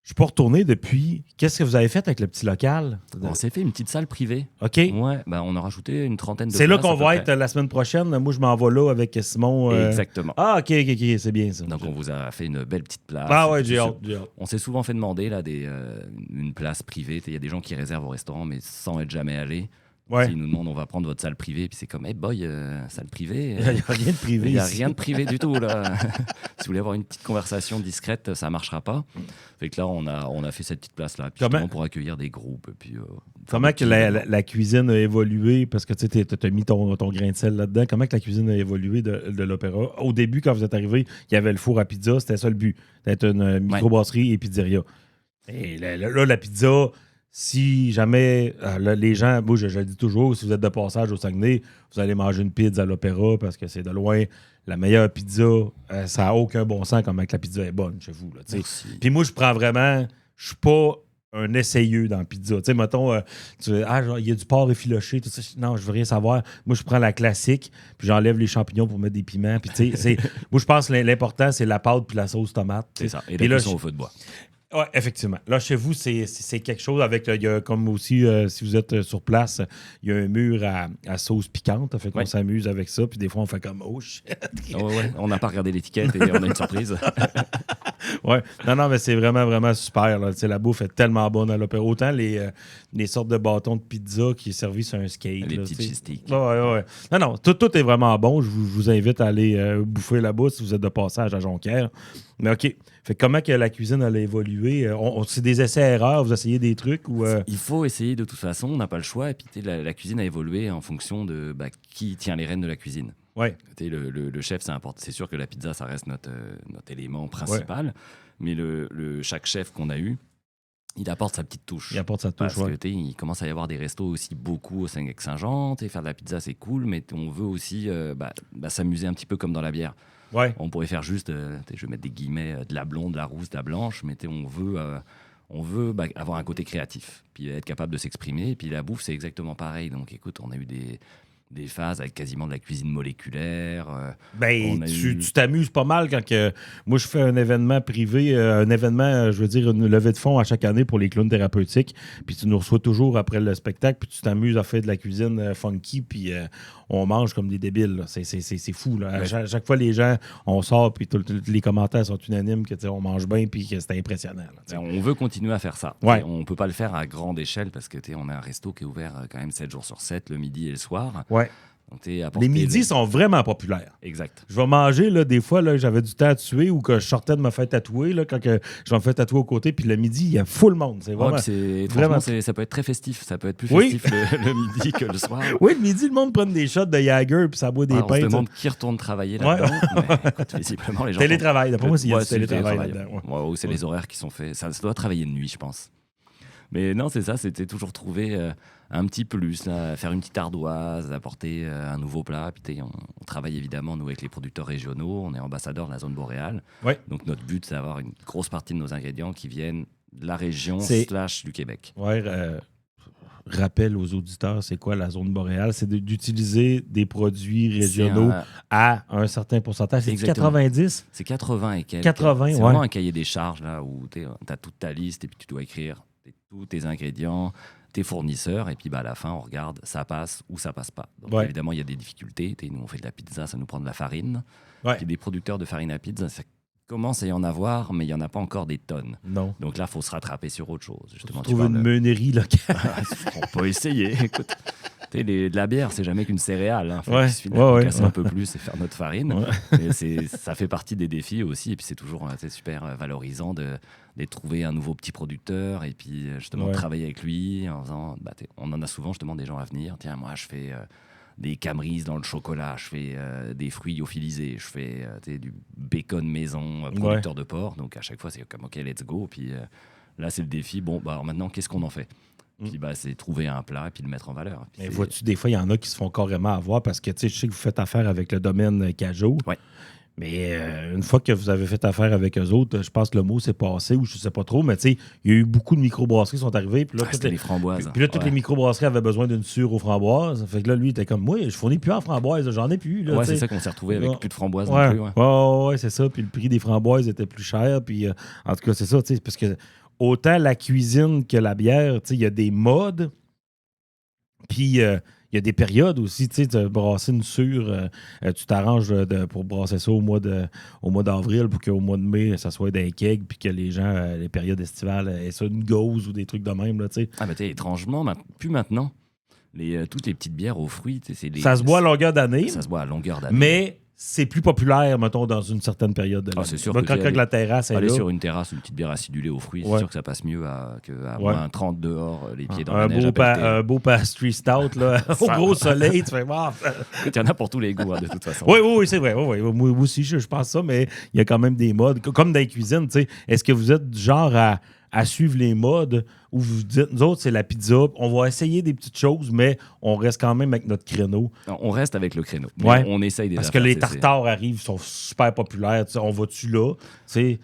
Je suis pas retourné depuis. Qu'est-ce que vous avez fait avec le petit local? On s'est fait une petite salle privée. OK. Ouais, on a rajouté une trentaine de places. C'est là qu'on va être la semaine prochaine. Moi, je m'en vais là avec Simon. Exactement. Ah, OK, c'est bien ça. Donc, on vous a fait une belle petite place. Ah ouais, j'ai hâte. On s'est souvent fait demander là, une place privée. Il y a des gens qui réservent au restaurant, mais sans être jamais allés. Ouais. S'ils nous demandent, on va prendre votre salle privée. Puis c'est comme, salle privée. Il n'y a rien de privé. Il n'y a rien de privé du tout. Là. Si vous voulez avoir une petite conversation discrète, ça ne marchera pas. Fait que là, on a fait cette petite place-là. Puis pour accueillir des groupes. Puis, comment que la cuisine a évolué? Parce que tu as mis ton grain de sel là-dedans. Comment que la cuisine a évolué de l'opéra? Au début, quand vous êtes arrivé, il y avait le four à pizza. C'était ça le but. D'être une microbrasserie et pizzeria. Et là, la pizza... Si jamais les gens, moi je le dis toujours, si vous êtes de passage au Saguenay, vous allez manger une pizza à l'opéra parce que c'est de loin la meilleure pizza. Ça n'a aucun bon sens comment que la pizza est bonne chez vous. Puis moi, je prends vraiment, je suis pas un essayeux dans la pizza. Tu sais, mettons, genre, il y a du porc effiloché, tout ça. Non, je veux rien savoir. Moi, je prends la classique, puis j'enlève les champignons pour mettre des piments. Puis, tu sais, moi, je pense que l'important, c'est la pâte puis la sauce tomate. C'est ça. Et puis la là, cuisson au feu de bois. Oui, effectivement. Là, chez vous, c'est quelque chose avec. Il y a comme aussi, si vous êtes sur place, il y a un mur à sauce piquante. Fait qu'on s'amuse avec ça. Puis des fois, on fait comme oh shit. Ouais. On n'a pas regardé l'étiquette et on a une surprise. Ouais. Non, mais c'est vraiment, vraiment super. Là. La bouffe est tellement bonne à l'opéra. Autant les sortes de bâtons de pizza qui est servi sur un skate. Les là, petites cheese sticks. Ouais. Non, tout est vraiment bon. Je vous invite à aller bouffer là-bas si vous êtes de passage à Jonquière. Mais OK. Fait comment que la cuisine elle a évolué? C'est des essais-erreurs, vous essayez des trucs ou Il faut essayer de toute façon, on n'a pas le choix. Et puis la cuisine a évolué en fonction de qui tient les rênes de la cuisine. Ouais. Le chef, c'est important. C'est sûr que la pizza, ça reste notre élément principal. Mais chaque chef qu'on a eu, il apporte sa petite touche. Il apporte sa touche, parce que il commence à y avoir des restos aussi beaucoup au Saint-Jean. Faire de la pizza, c'est cool, mais on veut aussi s'amuser un petit peu comme dans la bière. Ouais. On pourrait faire juste, je vais mettre des guillemets, de la blonde, de la rousse, de la blanche, mais on veut avoir un côté créatif, puis être capable de s'exprimer. Et puis la bouffe, c'est exactement pareil. Donc écoute, on a eu des phases avec quasiment de la cuisine moléculaire. Tu t'amuses pas mal quand moi je fais un événement privé, je veux dire une levée de fonds à chaque année pour les clowns thérapeutiques, puis tu nous reçois toujours après le spectacle, puis tu t'amuses à faire de la cuisine funky, puis on mange comme des débiles. Là. C'est fou. Là. À chaque fois, les gens, on sort, puis les commentaires sont unanimes que on mange bien, puis que c'était impressionnant. Là, on veut continuer à faire ça. Ouais. On peut pas le faire à grande échelle parce que on a un resto qui est ouvert quand même 7 jours sur 7, le midi et le soir. Ouais. Donc, les midis sont vraiment populaires. Exact. Je vais manger, là, des fois, là, j'avais du temps à tuer ou que je sortais de me faire tatouer, là, quand je me fais tatouer au côté, puis le midi, il y a full monde. C'est vraiment, ça peut être très festif. Ça peut être plus festif le midi que le soir. Oui, le midi, le monde prend des shots de Jagger, puis ça boit des pintes. On se demande qui retourne travailler là-dedans. Mais, écoute, visiblement, les gens... Télétravail, d'après moi, il y a du télétravail là-dedans. Ou c'est les horaires qui sont faits. Ça doit travailler de nuit, je pense. Mais non, c'est ça, c'était toujours trouver un petit plus, là, faire une petite ardoise, apporter un nouveau plat. Puis on travaille évidemment, nous, avec les producteurs régionaux. On est ambassadeur de la zone boréale. Ouais. Donc notre but, c'est d'avoir une grosse partie de nos ingrédients qui viennent de la région / du Québec. Ouais, rappel aux auditeurs, c'est quoi la zone boréale? C'est d'utiliser des produits régionaux à un certain pourcentage. C'est 90? C'est 80 et quelques. 80, c'est vraiment un cahier des charges là, où tu as toute ta liste et puis tu dois écrire tous tes ingrédients, tes fournisseurs, et puis à la fin, on regarde, ça passe ou ça passe pas. Donc évidemment, il y a des difficultés. Nous, on fait de la pizza, ça nous prend de la farine. Ouais. Puis des producteurs de farine à pizza, ça commence à y en avoir, mais il n'y en a pas encore des tonnes. Non. Donc là, il faut se rattraper sur autre chose. Justement, trouver une meunerie locale. On peut essayer, écoute. De la bière, c'est jamais qu'une céréale. Hein. Il suffit de casser un peu plus et faire notre farine. Ouais. Et ça fait partie des défis aussi. Et puis c'est toujours super valorisant de trouver un nouveau petit producteur et puis justement travailler avec lui en faisant. On en a souvent justement des gens à venir. Tiens, moi je fais des camerises dans le chocolat, je fais des fruits lyophilisés, je fais du bacon maison, producteur de porc. Donc à chaque fois c'est comme ok, let's go. Puis là c'est le défi. Bon, alors maintenant qu'est-ce qu'on en fait? Puis c'est trouver un plat et puis le mettre en valeur. Mais vois-tu, des fois, il y en a qui se font carrément avoir parce que je sais que vous faites affaire avec le domaine Cajot. Ouais. Mais une fois que vous avez fait affaire avec eux autres, je pense que le mot s'est passé ou je ne sais pas trop, mais il y a eu beaucoup de microbrasseries qui sont arrivées. Puis là, c'était les framboises. Puis là, toutes les microbrasseries avaient besoin d'une sûre aux framboises. Fait que là, lui, il était comme, moi, je fournis plus en framboises, j'en ai plus. Là, c'est ça qu'on s'est retrouvé avec plus de framboises non plus. Ouais, c'est ça. Puis le prix des framboises était plus cher. Puis en tout cas, c'est ça, parce que autant la cuisine que la bière, il y a des modes. Puis, il y a des périodes aussi, tu sais, de brasser une sûre, tu t'arranges pour brasser ça au mois d'avril pour qu'au mois de mai, ça soit des kegs, puis que les gens, les périodes estivales, aient ça une gauze ou des trucs de même, là, tu sais. Ah, mais étrangement, plus maintenant. Toutes les petites bières aux fruits, ça se boit à longueur d'année. Ça se boit à longueur d'année. Mais c'est plus populaire, mettons, dans une certaine période de l'année. C'est sûr. Quand la terrasse est là. Aller sur une terrasse, une petite bière acidulée aux fruits, c'est sûr que ça passe mieux qu'à moins 30 dehors, les pieds dans la neige. Un beau pastry stout, là, au gros soleil, tu fais voir. Il y en a pour tous les goûts, de toute façon. Oui, c'est vrai. Oui. Moi aussi, je pense ça, mais il y a quand même des modes. Comme dans les cuisines, tu sais. Est-ce que vous êtes du genre à suivre les modes où vous dites, nous autres, c'est la pizza, on va essayer des petites choses, mais on reste quand même avec notre créneau. Non, on reste avec le créneau. Ouais. On essaye des Parce que les tartares arrivent, sont super populaires. On va-tu là?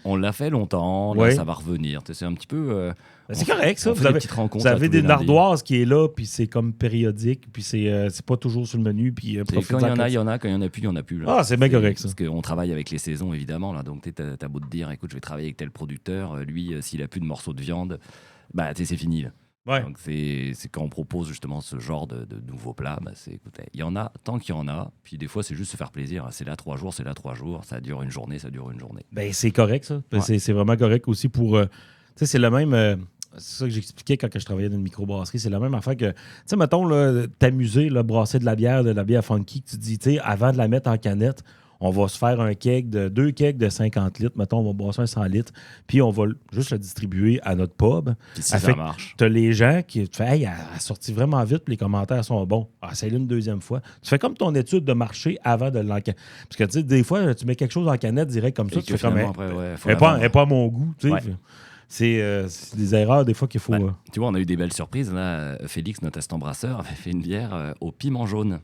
On l'a fait longtemps, là, ça va revenir. C'est un petit peu... Ben, c'est correct, ça. On fait des petites rencontres. Vous avez tous des les lundis. nardoises qui est là, puis c'est comme périodique, puis c'est pas toujours sur le menu. Puis Quand il y en a, il y en a. Quand il y en a plus, il y en a plus. Là. Ah, c'est bien correct, ça. Parce qu'on travaille avec les saisons, évidemment. Là. Donc, t'as beau te dire, écoute, je vais travailler avec tel producteur. Lui, s'il a plus de morceaux de viande, bah, c'est fini. Là. Ouais. Donc, c'est quand on propose justement ce genre de nouveaux plats, bah, écoutez, il y en a tant qu'il y en a. Puis des fois, c'est juste se faire plaisir. C'est là 3 jours, c'est là 3 jours. Ça dure une journée, ça dure une journée. Ben, c'est correct, ça. Ouais. C'est vraiment correct aussi pour. Tu sais, c'est le même. C'est ça que j'expliquais quand je travaillais dans une microbrasserie. C'est la même affaire que. Tu sais, mettons, là, t'amuser, là, brasser de la bière funky, que tu dis, tu sais, avant de la mettre en canette, on va se faire deux kegs de 50 litres. Mettons, on va brasser un 100 litres, puis on va juste le distribuer à notre pub. Puis si ça marche. Tu as les gens qui te font, hey, elle a sorti vraiment vite, puis les commentaires sont bons. Ah, c'est une deuxième fois. Tu fais comme ton étude de marché avant de l'encanner. Parce que, tu sais, des fois, tu mets quelque chose en canette direct comme ça, Et tu que fais comme. finalement, après, ouais, faut Elle n'est pas à mon goût, tu sais. Ouais. C'est des erreurs, des fois, qu'il faut. Tu vois, on a eu des belles surprises. Là, Félix, notre assistant brasseur, avait fait une bière au piment jaune.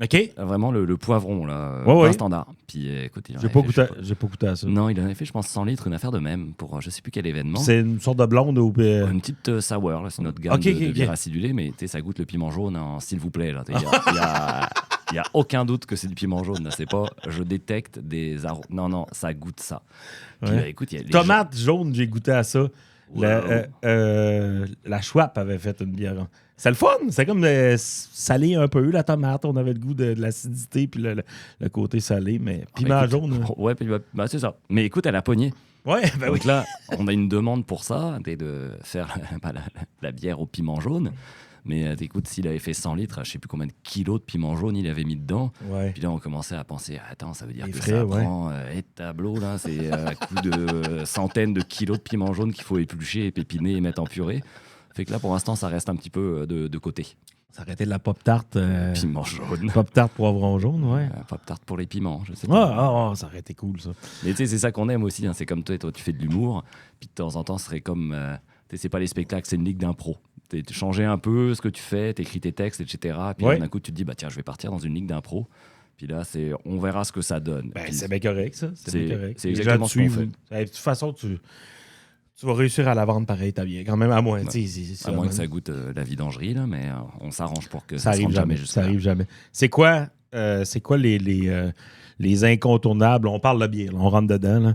OK. Vraiment le poivron, là, Ouais. standard. Puis écoute, il en J'ai avait pas, fait, goûté, je sais pas. j'ai pas goûté à ça. Non, il en avait fait, je pense, 100 litres, une affaire de même, pour je sais plus quel événement. C'est une sorte de blonde ou. Une petite sour, là, c'est notre gamme Ok, de ok. bière acidulée, mais ça goûte le piment jaune en s'il vous plaît. Il n'y a aucun doute que c'est du piment jaune. Là. C'est pas je détecte des arômes. Non, ça goûte ça. Puis, Ouais. écoute, il y a les Tomate jaune, j'ai goûté à ça. Wow. La Schwab avait fait une bière. C'est le fun. C'est comme salé un peu, la tomate. On avait le goût de l'acidité puis le côté salé, mais piment écoute, jaune. Ouais, puis, c'est ça. Mais écoute, elle a pogné. Ouais, ben Donc oui. là, on a une demande pour ça, de faire la bière au piment jaune. Mais écoute, s'il avait fait 100 litres, je sais plus combien de kilos de piment jaune il avait mis dedans. Ouais. Puis là, on commençait à penser, attends, ça veut dire Les que frais, ça ouais. prend tableau, là, c'est à coup de centaines de kilos de piment jaune qu'il faut éplucher, épépiner et mettre en purée. Fait que là, pour l'instant, ça reste un petit peu de côté. Ça aurait été de la pop-tart. Piment jaune. Pop-tart poivron jaune, ouais. Pop-tart pour les piments, je sais pas. Ça aurait été cool, ça. Mais tu sais, c'est ça qu'on aime aussi. Hein. C'est comme toi, tu fais de l'humour. Puis de temps en temps, ce serait comme. C'est pas les spectacles, c'est une ligue d'impro. Tu changes un peu ce que tu fais, tu écris tes textes, etc. Puis Ouais. d'un coup, tu te dis, bah tiens, je vais partir dans une ligue d'impro. Puis là, on verra ce que ça donne. Ben, Puis c'est bien correct, ça. C'est bien correct. c'est Les gens exactement te ce qu'on suivent. De toute façon, tu vas réussir à la vendre pareil, t'as bien. Quand même, à moins. Ouais. À moins que ça goûte la vidangerie, là, mais on s'arrange pour que ça ça se arrive rende jamais. jamais Ça jusqu'à arrive jamais. C'est quoi les incontournables? On parle de bière, là, on rentre dedans. Là.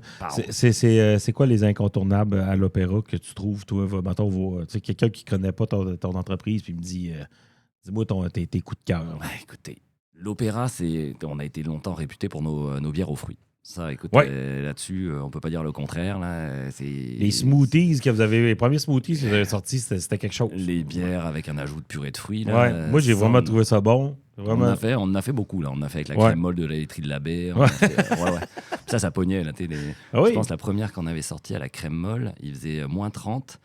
C'est quoi les incontournables à l'opéra que tu trouves, toi? Mettons, tu sais, quelqu'un qui ne connaît pas ton entreprise puis me dit dis-moi tes coups de cœur. Ouais, écoutez, l'opéra, on a été longtemps réputé pour nos bières aux fruits. Ça, écoute, Ouais. là-dessus, on peut pas dire le contraire. Là, Les smoothies que vous avez, les premiers smoothies que vous avez sortis, c'était quelque chose. Les bières avec un ajout de purée de fruits. Là, Ouais. Moi, j'ai vraiment trouvé ça bon. Vraiment. On en a fait beaucoup. Là. On en a fait avec la Ouais. crème molle de la laiterie de la baie. Ouais. Ça pognait. Là, Ah oui. Je pense que la première qu'on avait sortie à la crème molle, il faisait moins 30.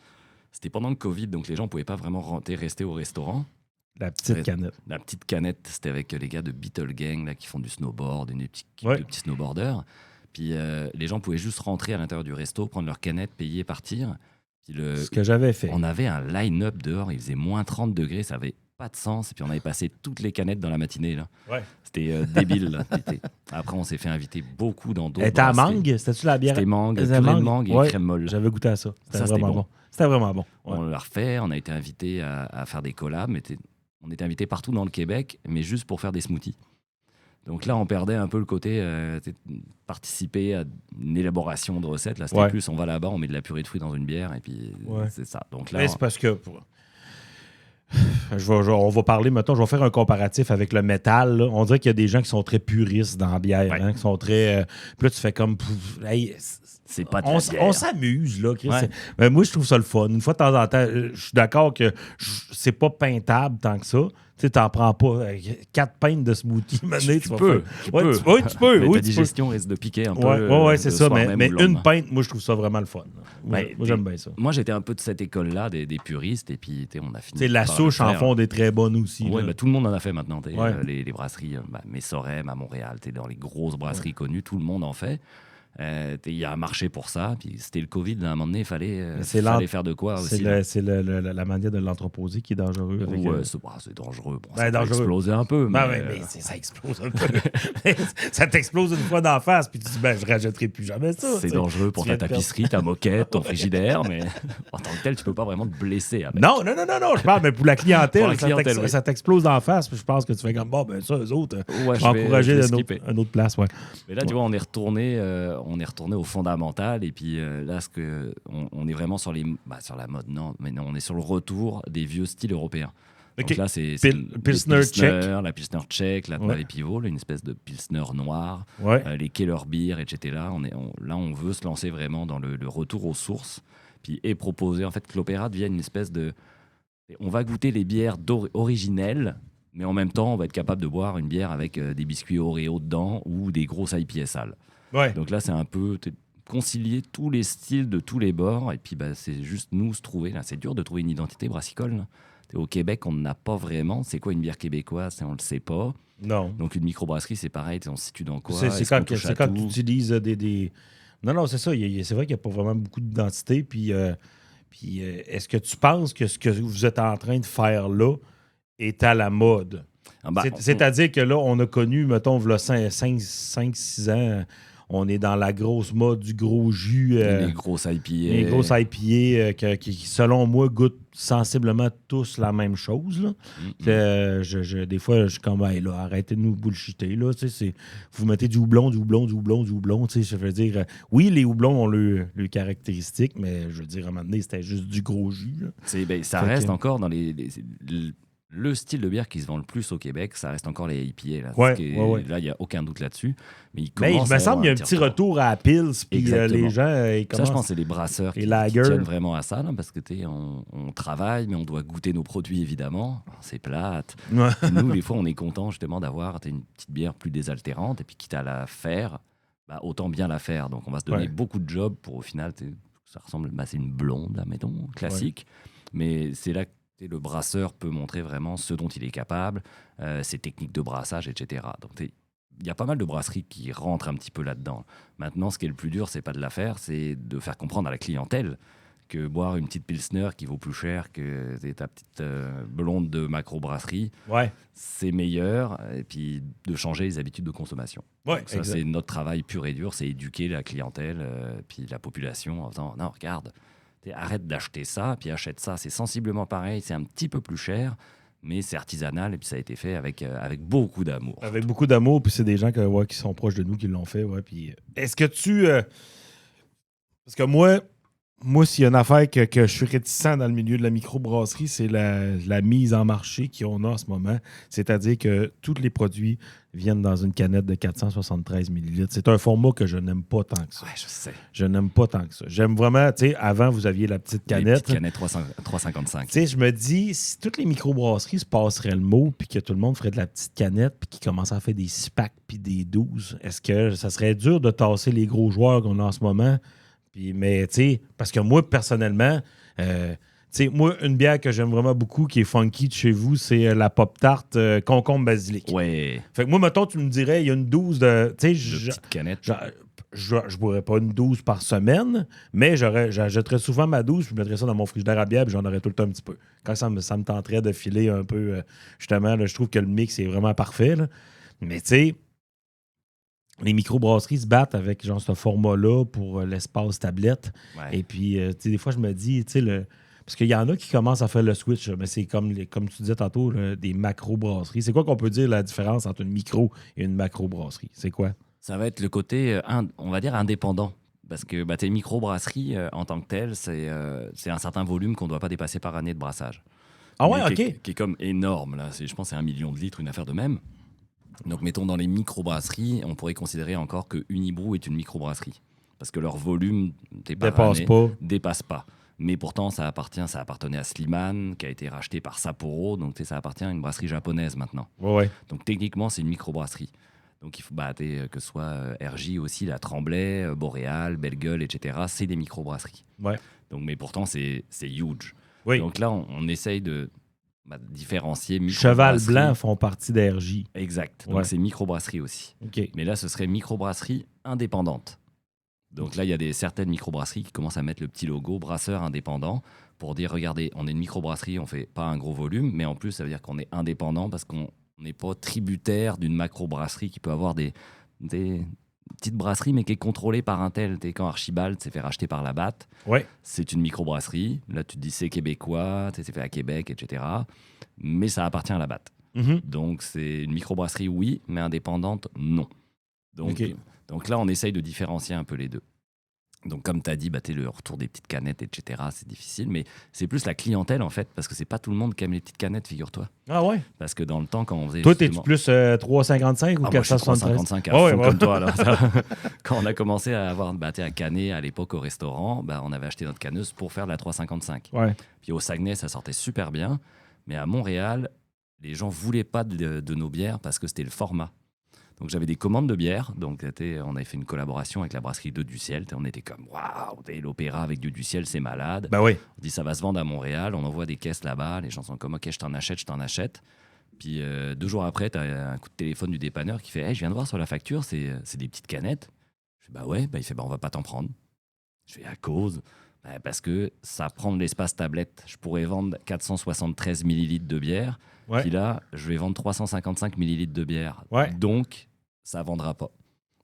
C'était pendant le Covid, donc les gens ne pouvaient pas vraiment rester au restaurant. La petite canette. La petite canette, c'était avec les gars de Beetle Gang là, qui font du snowboard, une petite équipe Ouais. de petits snowboarders. Puis les gens pouvaient juste rentrer à l'intérieur du resto, prendre leur canette, payer et partir. Puis Ce que j'avais fait. on avait un line-up dehors, il faisait moins 30 degrés, ça avait pas de sens. Et puis on avait passé toutes les canettes dans la matinée. Là. Ouais. C'était débile. Là. Après, on s'est fait inviter beaucoup dans d'autres. Elle était à brasseries. mangue? C'était-tu la bière? C'était mangue, C'était purée de mangue? mangue et Ouais. crème molle. J'avais goûté à ça. C'était Ça, c'était vraiment bon. bon. C'était vraiment bon. Ouais. On l'a refait, on a été invité à faire des collabs. On était invité partout dans le Québec, mais juste pour faire des smoothies. Donc là, on perdait un peu le côté participer à une élaboration de recettes. Là, c'était Ouais. plus, on va là-bas, on met de la purée de fruits dans une bière, et puis Ouais. c'est ça. Donc là, Mais c'est parce que. On va parler, maintenant, je vais faire un comparatif avec le métal. Là. On dirait qu'il y a des gens qui sont très puristes dans la bière, Ouais. hein, qui sont très. Puis là, tu fais comme. Hey, c'est pas de la bière. on s'amuse, là, Chris. Ouais. Mais moi, je trouve ça le fun. Une fois de temps en temps, je suis d'accord que c'est pas peintable tant que ça. Tu sais, t'en prends pas 4 pintes de smoothie. Tu peux. Oui, tu peux. Mais Oui, ta tu peux. digestion risque de piquer un peu. Ouais, c'est le ça. soir Mais même ou le une lendemain. pinte, moi, je trouve ça vraiment le fun. Ouais, Moi, j'aime bien ça. Moi, j'étais un peu de cette école-là, des puristes, et puis on a fini. Tu sais, la par souche le en faire. fond des très bonnes aussi. Ouais, là. bah, tout le monde en a fait maintenant. Ouais. Les brasseries, Messorem à Montréal, dans les grosses brasseries connues, tout le monde en fait. Il y a un marché pour ça. Puis c'était le Covid, à un moment donné, il fallait faire de quoi aussi. C'est la manière de l'entreposer qui est dangereuse. Ouais, c'est dangereux. Bon, Ben, ça peut dangereux. exploser un peu. Ben, mais ça explose un peu. Ça t'explose une fois d'en face, puis tu dis, je rajouterai plus jamais ça. C'est dangereux pour ta tapisserie, ta moquette, ton frigidaire, mais en tant que tel, tu peux pas vraiment te blesser avec. Non, je parle, mais pour la clientèle, oui. ça t'explose d'en face, puis je pense que tu fais comme, ça, eux autres, ouais, je vais encourager une autre place. Ouais. Mais là, tu vois, on est retourné au fondamental, et puis là, on est vraiment sur la mode, non, on est sur le retour des vieux styles européens. Okay. Donc là, c'est Pilsner tchèque. la Pilsner tchèque, la Pavé Pivot, une espèce de Pilsner noir, les Keller Beer, etc. Là, on veut se lancer vraiment dans le retour aux sources, et proposer en fait que l'Opéra devienne une espèce de... On va goûter les bières originelles, mais en même temps, on va être capable de boire une bière avec des biscuits Oreo dedans ou des grosses IPA sales. Ouais. Donc là, c'est un peu concilier tous les styles de tous les bords, et puis c'est juste nous se trouver. Là, c'est dur de trouver une identité brassicole, là. Au Québec, on n'a pas vraiment. C'est quoi une bière québécoise? On ne le sait pas. Non. Donc, une microbrasserie, c'est pareil. On se situe dans quoi? C'est quand tu utilises des... Non, c'est ça. C'est vrai qu'il n'y a pas vraiment beaucoup d'identité. Puis, est-ce que tu penses que ce que vous êtes en train de faire là est à la mode? C'est-à-dire que là, on a connu, mettons, 5-6 ans... On est dans la grosse mode du gros jus. Les grosses IPA. Les grosses IPA qui, selon moi, goûtent sensiblement tous la même chose. Là. Des fois, je suis comme, là, arrêtez de nous bullshiter. Là, vous mettez du houblon. Je veux dire, oui, les houblons ont leurs caractéristiques, mais je veux dire, à un moment donné, c'était juste du gros jus. Ça reste encore dans le style de bière qui se vend le plus au Québec, ça reste encore les IPA. Là, là, il n'y a aucun doute là-dessus. Mais il me semble qu'il y a un petit retour à la Pils, puis les gens... ils commencent... Ça, je pense que c'est les brasseurs qui tiennent vraiment à ça, là, parce que on travaille, mais on doit goûter nos produits, évidemment. C'est plate. Nous, des fois, on est content justement d'avoir une petite bière plus désaltérante, et puis quitte à la faire, autant bien la faire. Donc, on va se donner beaucoup de jobs pour, au final, ça ressemble... c'est une blonde, là, mettons, classique. Mais c'est là que le brasseur peut montrer vraiment ce dont il est capable, ses techniques de brassage, etc. Donc, il y a pas mal de brasseries qui rentrent un petit peu là-dedans. Maintenant, ce qui est le plus dur, c'est pas de la faire, c'est de faire comprendre à la clientèle que boire une petite Pilsner qui vaut plus cher que ta petite blonde de macro-brasserie, c'est meilleur, et puis de changer les habitudes de consommation. Donc ça, c'est notre travail pur et dur, c'est éduquer la clientèle, puis la population en disant « Non, regarde, arrête d'acheter ça, puis achète ça. C'est sensiblement pareil, c'est un petit peu plus cher, mais c'est artisanal, et puis ça a été fait avec beaucoup d'amour. Avec beaucoup d'amour, puis c'est des gens qui sont proches de nous qui l'ont fait. Puis, est-ce que tu... Parce que moi, s'il y a une affaire que je suis réticent dans le milieu de la microbrasserie, c'est la mise en marché qu'on a en ce moment. C'est-à-dire que tous les produits viennent dans une canette de 473 ml. C'est un format que je n'aime pas tant que ça. Ouais, je sais. Je n'aime pas tant que ça. J'aime vraiment, avant, vous aviez la petite canette. Les petites canettes 3,55. Je me dis, si toutes les microbrasseries se passeraient le mot, puis que tout le monde ferait de la petite canette, puis qu'ils commencent à faire des 6 packs puis des 12, est-ce que ça serait dur de tasser les gros joueurs qu'on a en ce moment? Mais, parce que moi, personnellement, moi, une bière que j'aime vraiment beaucoup, qui est funky de chez vous, c'est la Pop-Tart concombre basilic. Ouais. Fait que moi, mettons, tu me dirais, il y a une 12 de... petites canettes. Je boirais pas une 12 par semaine, mais j'achèterais souvent ma 12, puis je mettrais ça dans mon frigidaire à bière, puis j'en aurais tout le temps un petit peu. Quand ça me tenterait de filer un peu, justement, là, je trouve que le mix est vraiment parfait. Là. Mais, tu sais... Les microbrasseries se battent avec genre ce format-là pour l'espace tablette. Ouais. Et puis, des fois, je me dis, parce qu'il y en a qui commencent à faire le switch, mais c'est comme tu disais tantôt, là, des macro-brasseries. C'est quoi qu'on peut dire la différence entre une micro et une macro-brasserie? C'est quoi? Ça va être le côté, on va dire, indépendant. Parce que tes micro-brasseries, en tant que telles, c'est un certain volume qu'on ne doit pas dépasser par année de brassage. Ah ouais, OK. Qui est comme énorme. Là. Je pense que c'est 1 million de litres, une affaire de même. Donc, mettons, dans les microbrasseries, on pourrait considérer encore que Unibrou est une microbrasserie. Parce que leur volume dépasse pas. Mais pourtant, ça appartenait à Sliman, qui a été racheté par Sapporo. Donc, ça appartient à une brasserie japonaise maintenant. Ouais. Donc, techniquement, c'est une microbrasserie. Donc, il faut que ce soit RJ aussi, la Tremblay, Boréal, Belle Gueule, etc. C'est des microbrasseries. Ouais. Donc, mais pourtant, c'est huge. Oui. Donc là, on essaye de différencier Cheval Blanc font partie d'RJ. Exact. Donc c'est microbrasserie aussi. Okay. Mais là, ce serait microbrasserie indépendante. Donc là, il y a certaines microbrasseries qui commencent à mettre le petit logo brasseur indépendant pour dire, regardez, on est une microbrasserie, on fait pas un gros volume, mais en plus, ça veut dire qu'on est indépendant parce qu'on n'est pas tributaire d'une macrobrasserie qui peut avoir des petites brasseries, mais qui est contrôlée par un tel. Quand Archibald s'est fait racheter par Labatt, c'est une microbrasserie. Là, tu te dis, c'est québécois, c'est fait à Québec, etc. Mais ça appartient à Labatt. Donc, c'est une microbrasserie, oui, mais indépendante, non. Donc là, on essaye de différencier un peu les deux. Donc, comme tu as dit, le retour des petites canettes, etc., c'est difficile, mais c'est plus la clientèle, en fait, parce que c'est pas tout le monde qui aime les petites canettes, figure-toi. Ah ouais? Parce que dans le temps, quand on faisait... Toi, t'es-tu plus 3,55 ou 473? 3,55 à fond comme toi. Là. Quand on a commencé à avoir à canner à l'époque au restaurant, on avait acheté notre canneuse pour faire de la 3,55. Ouais. Puis au Saguenay, ça sortait super bien, mais à Montréal, les gens voulaient pas de nos bières parce que c'était le format. Donc j'avais des commandes de bière, donc on avait fait une collaboration avec la brasserie Dieu du Ciel, on était comme waouh, l'opéra avec Dieu du Ciel, c'est malade. Ben oui. On dit ça va se vendre à Montréal, on envoie des caisses là-bas, les gens sont comme ok, je t'en achète. Puis 2 jours après, tu as un coup de téléphone du dépanneur qui fait hey, je viens de voir sur la facture, c'est des petites canettes. Je fais bah ouais, il fait on va pas t'en prendre. Je fais à cause. Parce que ça prend de l'espace tablette. Je pourrais vendre 473 millilitres de bière. Puis là, je vais vendre 355 millilitres de bière. Donc, ça ne vendra pas.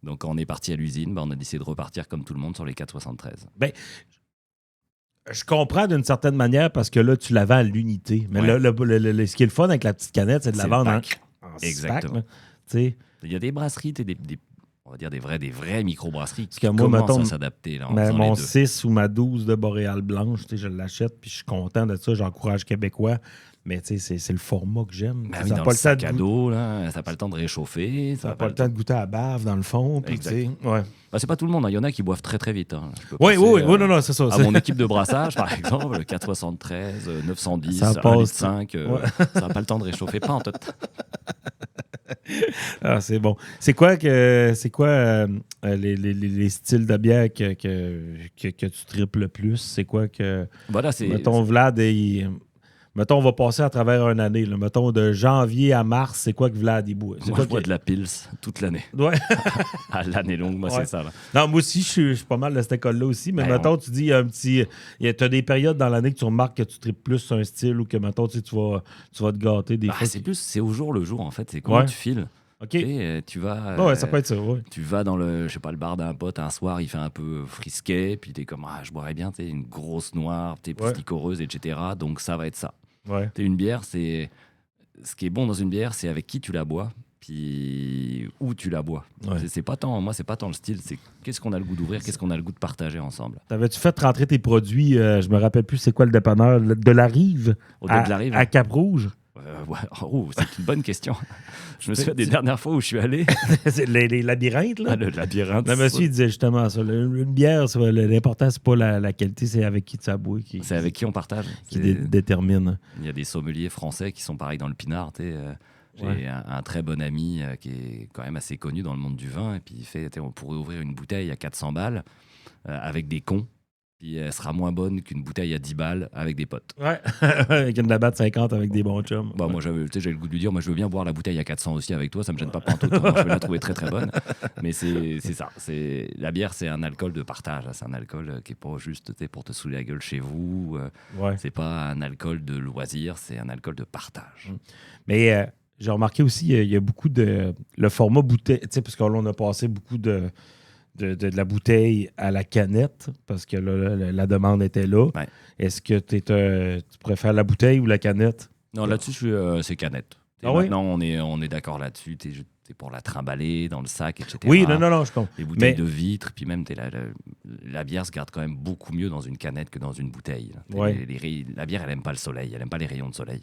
Donc, quand on est parti à l'usine, on a décidé de repartir comme tout le monde sur les 473. Je comprends d'une certaine manière parce que là, tu la vends à l'unité. Mais ce qui est le fun avec la petite canette, c'est de la vendre en exactement. Il y a des brasseries, on va dire des vraies microbrasseries qui moi, commencent à s'adapter. Là, mon 6 ou ma 12 de Boréal Blanche, je l'achète puis je suis content de ça. J'encourage Québécois. Mais c'est le format que j'aime. Ça n'a pas le sac à dos, ça n'a pas le temps de réchauffer. Ça n'a pas le temps de goûter à la bave, dans le fond. C'est pas tout le monde. Il y en a qui boivent très, très vite. Oui, non, c'est ça. À mon équipe de brassage, par exemple, 473, 910, 1,5 litre, ça n'a pas le temps de réchauffer. Pas en tout. Ah, c'est bon. C'est quoi les styles de bière que tu triples le plus? C'est quoi que... Voilà, mettons, Vlad, mettons, on va passer à travers une année. Là. Mettons, de janvier à mars, c'est quoi que Vlad, il boit? Moi, je bois de la Pils toute l'année. Ouais. À l'année longue, moi, c'est ça. Là. Non, moi aussi, je suis pas mal de cette école-là aussi. Mais mettons, tu dis, tu as des périodes dans l'année que tu remarques que tu tripes plus sur un style ou que, mettons, tu vas te gâter des fois. C'est au jour le jour, en fait. C'est comment tu files. OK. Tu vas, ça peut être ça, tu vas dans le bar d'un pote un soir, il fait un peu frisquet, puis t'es comme, je boirais bien une grosse noire, plus liquoreuse, etc. Donc ça va être ça. Une bière, ce qui est bon dans une bière, c'est avec qui tu la bois, puis où tu la bois. C'est pas tant le style, c'est qu'est-ce qu'on a le goût d'ouvrir, qu'est-ce qu'on a le goût de partager ensemble. T'avais-tu fait rentrer tes produits, je me rappelle plus c'est quoi le dépanneur, de la Rive, à Cap-Rouge? C'est une bonne question. Je me souviens des dernières fois où je suis allé. les labyrinthes, là? Le labyrinthe. Le monsieur, il disait justement ça. Une bière, l'important, c'est pas la qualité, c'est avec qui tu as bois. C'est avec qui on partage. Qui détermine. Il y a des sommeliers français qui sont pareils dans le pinard. J'ai un très bon ami qui est quand même assez connu dans le monde du vin. Et puis il fait, on pourrait ouvrir une bouteille à 400 balles avec des cons. Puis elle sera moins bonne qu'une bouteille à 10 balles avec des potes. Avec une Labatt 50 avec des bons chums. Moi, j'ai le goût de lui dire, moi, je veux bien boire la bouteille à 400 aussi avec toi, ça me gêne pas pantoute. Je peux la trouver très, très bonne. Mais c'est ça. La bière, c'est un alcool de partage. C'est un alcool qui n'est pas juste pour te saouler la gueule chez vous. C'est pas un alcool de loisir, c'est un alcool de partage. Mais j'ai remarqué aussi, il y a beaucoup de... Le format bouteille, parce qu'on a passé beaucoup de la bouteille à la canette, parce que là, la demande était là. Est-ce que tu préfères la bouteille ou la canette? Non, là-dessus, c'est canette. Maintenant, on est d'accord là-dessus. C'est pour la trimballer dans le sac, etc. Oui, non, je comprends. Les bouteilles de vitre, puis même la bière se garde quand même beaucoup mieux dans une canette que dans une bouteille. La bière, elle n'aime pas le soleil, elle n'aime pas les rayons de soleil.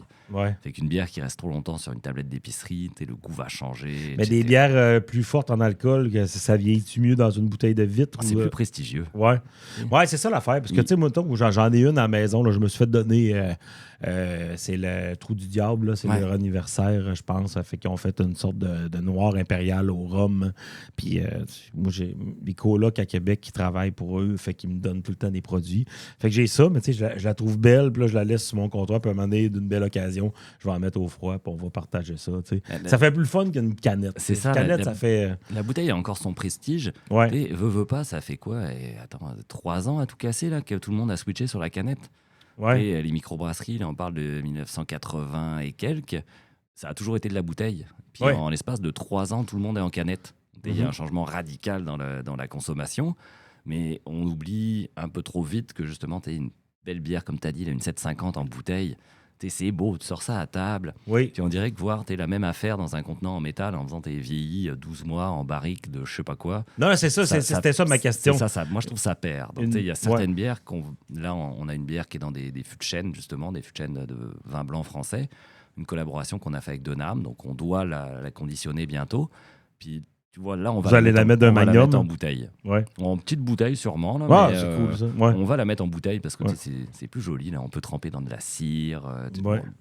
Fait qu'une bière qui reste trop longtemps sur une tablette d'épicerie, le goût va changer. Mais des bières plus fortes en alcool, ça vieillit-tu mieux dans une bouteille de vitre? C'est plus prestigieux. Ouais, c'est ça l'affaire. Parce que, tu sais, moi, j'en ai une à la maison, là, je me suis fait donner... c'est le Trou du Diable, là, c'est leur anniversaire, je pense. Ça fait qu'ils ont fait une sorte de noir impérial au rhum. Puis moi, j'ai des colocs à Québec qui travaillent pour eux, fait qu'ils me donnent tout le temps des produits. Fait que j'ai ça, mais tu sais, je la trouve belle, puis là, je la laisse sur mon comptoir, puis à un moment donné, d'une belle occasion, je vais en mettre au froid, puis on va partager ça, tu sais. Ça fait plus le fun qu'une canette. C'est ça, Une canette, ça fait... La bouteille a encore son prestige. Ouais. Et veut pas, ça fait quoi? Et, attends, 3 ans à tout casser, là, que tout le monde a switché sur la canette. Ouais. Et les microbrasseries, là, on parle de 1980 et quelques, ça a toujours été de la bouteille. Puis en l'espace de 3 ans, tout le monde est en canette. Il y a un changement radical dans la consommation, mais on oublie un peu trop vite que justement, tu as une belle bière, comme tu as dit, là, une 750 en bouteille. C'est beau, tu sors ça à table. Oui. Puis on dirait que voir la même affaire dans un contenant en métal en faisant tes vieillis 12 mois en barrique de je sais pas quoi. Non, c'est ça, c'était ça ma question. Ça, moi, je trouve ça perd. Donc, il y a certaines bières là, on a une bière qui est dans des fûts de chêne, justement, des fûts de chêne de vin blanc français. Une collaboration qu'on a fait avec Denham. Donc, on doit la conditionner bientôt. Puis, tu vois, là, on va la mettre d'un on va la Magnum. mettre en bouteille. Ouais. En petite bouteille, sûrement. Là, Ah, mais, c'est cool, ça. Ouais. On va la mettre en bouteille parce que c'est plus joli. Là. On peut tremper dans de la cire,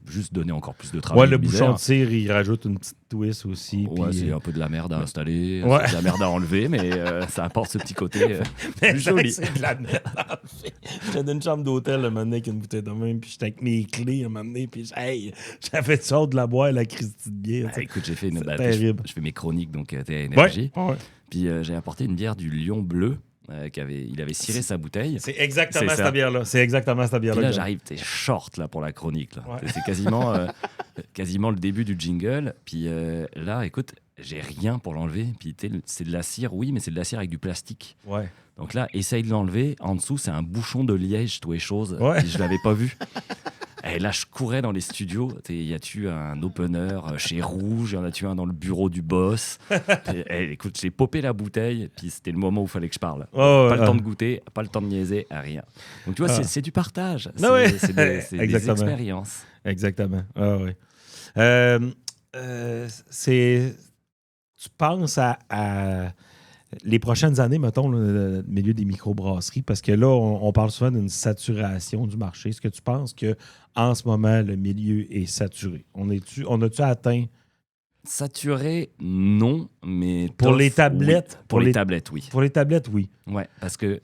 juste donner encore plus de travail. Ouais, le bouchon de cire, il rajoute une petite twist aussi. Ouais, puis, c'est un peu de la merde à installer, Ouais. c'est de la merde à enlever, mais ça apporte ce petit côté plus joli. C'est de la merde. J'étais dans une chambre d'hôtel un moment donné avec une bouteille de même, puis j'étais avec mes clés un moment donné, puis hey, j'avais sorte de la boire, la Christie de bière. Écoute, j'ai fait terrible. je fais mes chroniques, donc t'es énergie. Ouais. Puis j'ai apporté une bière du Lion Bleu. Il avait ciré sa bouteille. C'est exactement cette bière-là. C'est exactement cette bière-là. Puis là, j'arrive, t'es short là, pour la chronique. Là. Ouais. C'est quasiment le début du jingle. Puis là, écoute, j'ai rien pour l'enlever. Puis c'est de la cire, oui, mais c'est de la cire avec du plastique. Ouais. Donc là, essaye de l'enlever. En dessous, c'est un bouchon de liège, tout et chose. Ouais. Puis je l'avais pas vu. Et là, je courais dans les studios. Y a-tu un opener chez Rouge? Y en a-tu un dans le bureau du boss? Écoute, j'ai popé la bouteille, puis c'était le moment où il fallait que je parle. Pas le temps de goûter, pas le temps de niaiser, rien. Donc, tu vois, c'est du partage. C'est des expériences. Exactement. Ah, oui. Tu penses à les prochaines années, mettons, le milieu des microbrasseries, parce que là, on parle souvent d'une saturation du marché. Est-ce que tu penses qu'en ce moment, le milieu est saturé? On a-tu atteint... Saturé, non, mais... Pour les tablettes? Oui. Pour les tablettes, oui. Pour les tablettes, oui. Ouais, parce que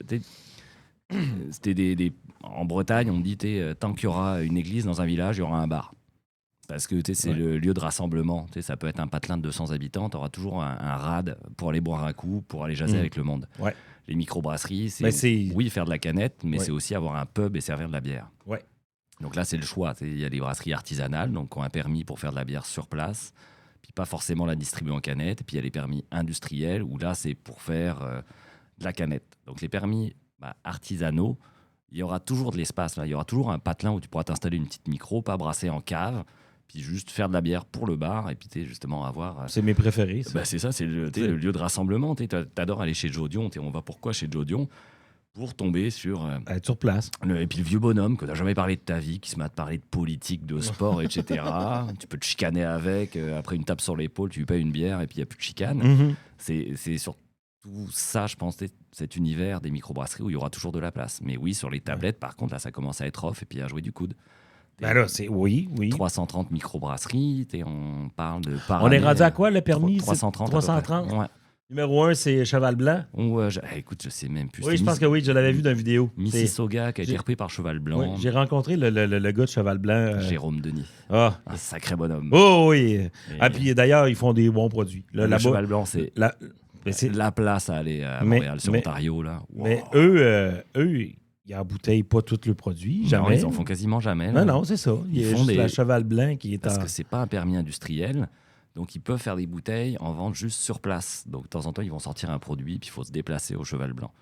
c'était en Bretagne, on me dit, tant qu'il y aura une église dans un village, il y aura un bar. Parce que c'est le lieu de rassemblement. Ça peut être un patelin de 200 habitants, tu auras toujours un rad pour aller boire un coup, pour aller jaser avec le monde. Ouais. Les microbrasseries, oui, faire de la canette, mais c'est aussi avoir un pub et servir de la bière. Ouais. Donc là, c'est le choix. Il y a des brasseries artisanales, donc qui ont un permis pour faire de la bière sur place, puis pas forcément la distribuer en canette. Et puis il y a les permis industriels, où là, c'est pour faire de la canette. Donc les permis artisanaux, il y aura toujours de l'espace. Là. Il y aura toujours un patelin où tu pourras t'installer une petite micro, pas brasser en cave, puis juste faire de la bière pour le bar, et puis justement avoir... C'est mes préférés, ça. C'est ça, c'est le lieu de rassemblement. T'adores aller chez Joe Dion. On va pourquoi chez Joe Dion? Pour tomber sur... être sur place. Et puis le vieux bonhomme que t'as jamais parlé de ta vie, qui se met à te parler de politique, de sport, etc. Tu peux te chicaner avec, après une tape sur l'épaule, tu lui payes une bière, et puis il n'y a plus de chicane. Mm-hmm. C'est surtout ça, je pense, cet univers des microbrasseries où il y aura toujours de la place. Mais oui, sur les tablettes, par contre, là, ça commence à être off, et puis à jouer du coude. Ben là, oui. 330 microbrasseries, on parle de par On année, est rendu à quoi, le permis? 330. 330? Ouais. Numéro 1, c'est Cheval Blanc. Écoute, je sais même plus. Oui, je pense que oui, je l'avais vu dans une vidéo. Mississauga qui a été repris par Cheval Blanc. Oui, j'ai rencontré le gars de Cheval Blanc. Jérôme Denis. Un sacré bonhomme. Oh oui. Puis d'ailleurs, ils font des bons produits. Le Cheval Blanc, c'est la place à aller à Montréal, sur Ontario. Là. Wow. Mais eux, ils embouteillent pas tous leurs produits. Jamais. Non, ils en font quasiment jamais. Là. Non, c'est ça. Il y a juste la Cheval Blanc qui est Parce que c'est pas un permis industriel. Donc, ils peuvent faire des bouteilles en vente juste sur place. Donc, de temps en temps, ils vont sortir un produit, puis il faut se déplacer au Cheval Blanc.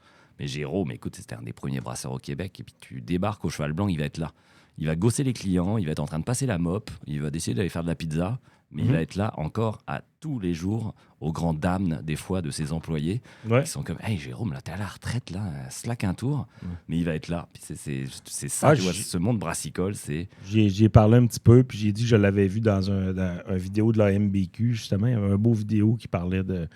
Mais Jérôme, écoute, c'était un des premiers brasseurs au Québec. Et puis, tu débarques au Cheval Blanc, il va être là. Il va gosser les clients, il va être en train de passer la mop, il va décider d'aller faire de la pizza, mais il va être là encore à tous les jours, aux grandes dames, des fois, de ses employés, qui sont comme « Hey, Jérôme, là, t'es à la retraite, là, slack un tour. » Mais il va être là. Puis c'est ça, tu vois, ce monde brassicole, c'est... J'y ai parlé un petit peu, puis j'ai dit que je l'avais vu dans un vidéo de la MBQ, justement. Il y avait un beau vidéo qui parlait de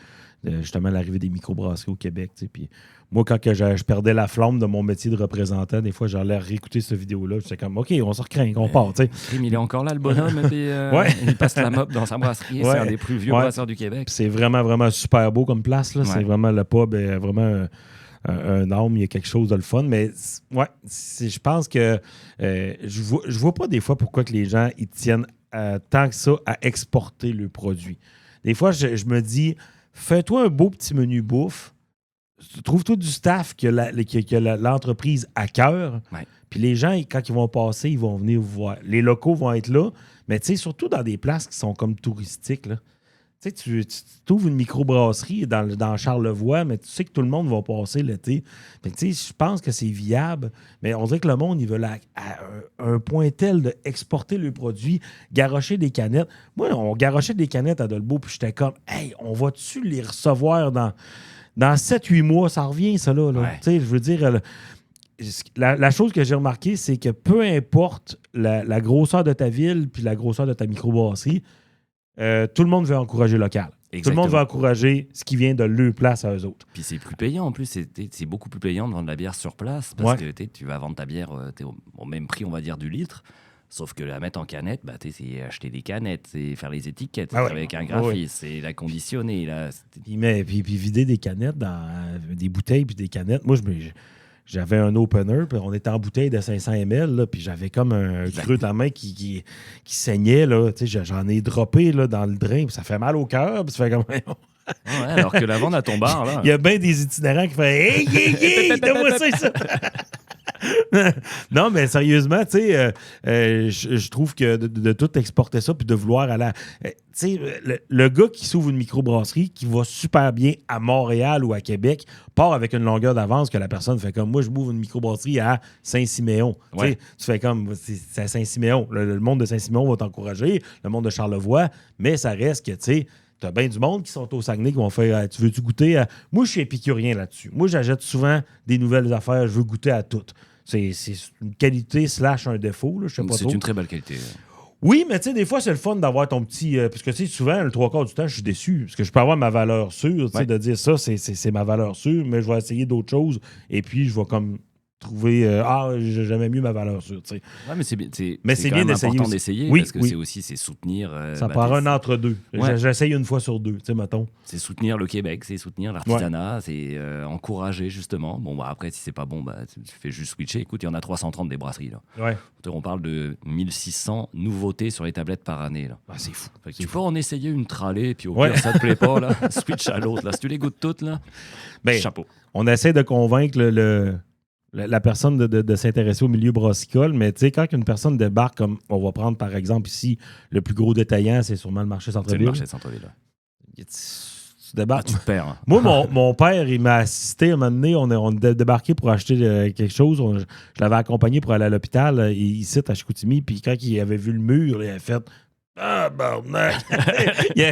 justement l'arrivée des microbrasseries au Québec. Puis moi, quand je perdais la flamme de mon métier de représentant, des fois, j'allais réécouter cette vidéo-là. J'étais comme, OK, on se recraint, on part. Il est encore là, le bonhomme. Puis, il passe la mop dans sa brasserie. C'est un des plus vieux brasseurs du Québec. C'est vraiment, vraiment super beau comme place. Là. C'est vraiment, le pub est vraiment un homme, il y a quelque chose de le fun. Mais ouais, je pense que je vois pas des fois pourquoi que les gens ils tiennent tant que ça à exporter le produit. Des fois, je me dis, fais-toi un beau petit menu bouffe, trouve-toi du staff que l'entreprise a cœur, puis les gens, quand ils vont passer, ils vont venir vous voir. Les locaux vont être là, mais tu sais, surtout dans des places qui sont comme touristiques, là. Tu ouvres une microbrasserie dans Charlevoix, mais tu sais que tout le monde va passer l'été. Je pense que c'est viable, mais on dirait que le monde, il veut à un point tel d'exporter le produit, garrocher des canettes. Moi, on garrochait des canettes à Dolbeau, puis j'étais comme, hey, on va-tu les recevoir dans 7-8 mois? Ça revient, ça, là. Ouais. Je veux dire, la chose que j'ai remarqué, c'est que peu importe la grosseur de ta ville puis la grosseur de ta microbrasserie, tout le monde veut encourager local. Exactement. Tout le monde veut encourager ce qui vient de leur place à eux autres. Puis c'est plus payant en plus. C'est beaucoup plus payant de vendre la bière sur place parce que tu vas vendre ta bière au même prix, on va dire, du litre. Sauf que la mettre en canette, c'est acheter des canettes, c'est faire les étiquettes, c'est avec un graphiste, c'est la conditionner. Puis vider des canettes dans des bouteilles puis des canettes. Moi, j'avais un opener, puis on était en bouteille de 500 ml, là, puis j'avais comme un creux dans la main qui saignait. Là, j'en ai droppé là, dans le drain, puis ça fait mal au cœur, puis ça fait comme... alors que la vente à ton bar, là... Il y a bien des itinérants qui font « Hey, hey, donne-moi ça! » Non, mais sérieusement, tu sais, je trouve que de tout exporter ça puis de vouloir aller... Tu sais, le gars qui s'ouvre une microbrasserie qui va super bien à Montréal ou à Québec part avec une longueur d'avance que la personne fait comme moi, je m'ouvre une microbrasserie à Saint-Siméon. Ouais. Tu fais comme, c'est à Saint-Siméon. Le monde de Saint-Siméon va t'encourager, le monde de Charlevoix, mais ça reste que, tu sais, t'as bien du monde qui sont au Saguenay qui vont faire tu veux-tu goûter? Moi, je suis épicurien là-dessus. Moi, j'achète souvent des nouvelles affaires, je veux goûter à toutes. C'est une qualité / un défaut, là, je sais pas trop. C'est une très belle qualité. Oui, mais tu sais, des fois, c'est le fun d'avoir ton petit... parce que tu sais, souvent, le 3/4 du temps, je suis déçu. Parce que je peux avoir ma valeur sûre, tu sais, de dire ça, c'est ma valeur sûre, mais je vais essayer d'autres choses. Et puis, je vais comme trouver j'aimais mieux ma valeur sûre, tu sais. Ouais, mais c'est bien d'essayer d'essayer oui, parce que c'est soutenir ça part un entre-deux. J'essaye une fois sur deux, tu sais, mettons. C'est soutenir le Québec, c'est soutenir l'artisanat, c'est encourager justement. Bon, après si c'est pas bon, tu fais juste switcher. Écoute, il y en a 330 des brasseries là. Ouais. On parle de 1600 nouveautés sur les tablettes par année là. C'est fou. Tu peux en essayer une tralée, puis au pire ça te plaît pas là, switch à l'autre là. Si tu les goûtes toutes là, chapeau. On essaie de convaincre la personne de s'intéresser au milieu brassicole, mais tu sais, quand une personne débarque, comme on va prendre par exemple ici, le plus gros détaillant, c'est sûrement le marché centre-ville. C'est le marché centre-ville, Tu débarques. Tu te perds. Hein. Moi, mon père, il m'a assisté à un moment donné, on débarqué pour acheter quelque chose. Je l'avais accompagné pour aller à l'hôpital, ici, à Chicoutimi, puis quand il avait vu le mur, il avait fait... Ah, barnac! Il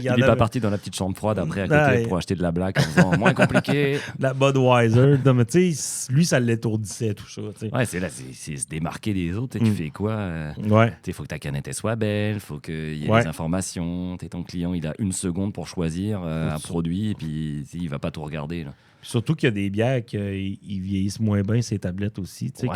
n'est pas parti dans la petite chambre froide après à côté pour acheter de la blague en disant moins compliqué. La Budweiser. Non, mais tu sais, lui, ça l'étourdissait, tout ça. T'sais. Ouais, c'est se démarquer des autres. Tu fais quoi? Il faut que ta canette soit belle, il faut qu'il y ait des informations. Ton client, il a 1 seconde pour choisir un produit, et puis il ne va pas tout regarder. Là. Surtout qu'il y a des bières qui vieillissent moins bien, ces tablettes aussi. Plus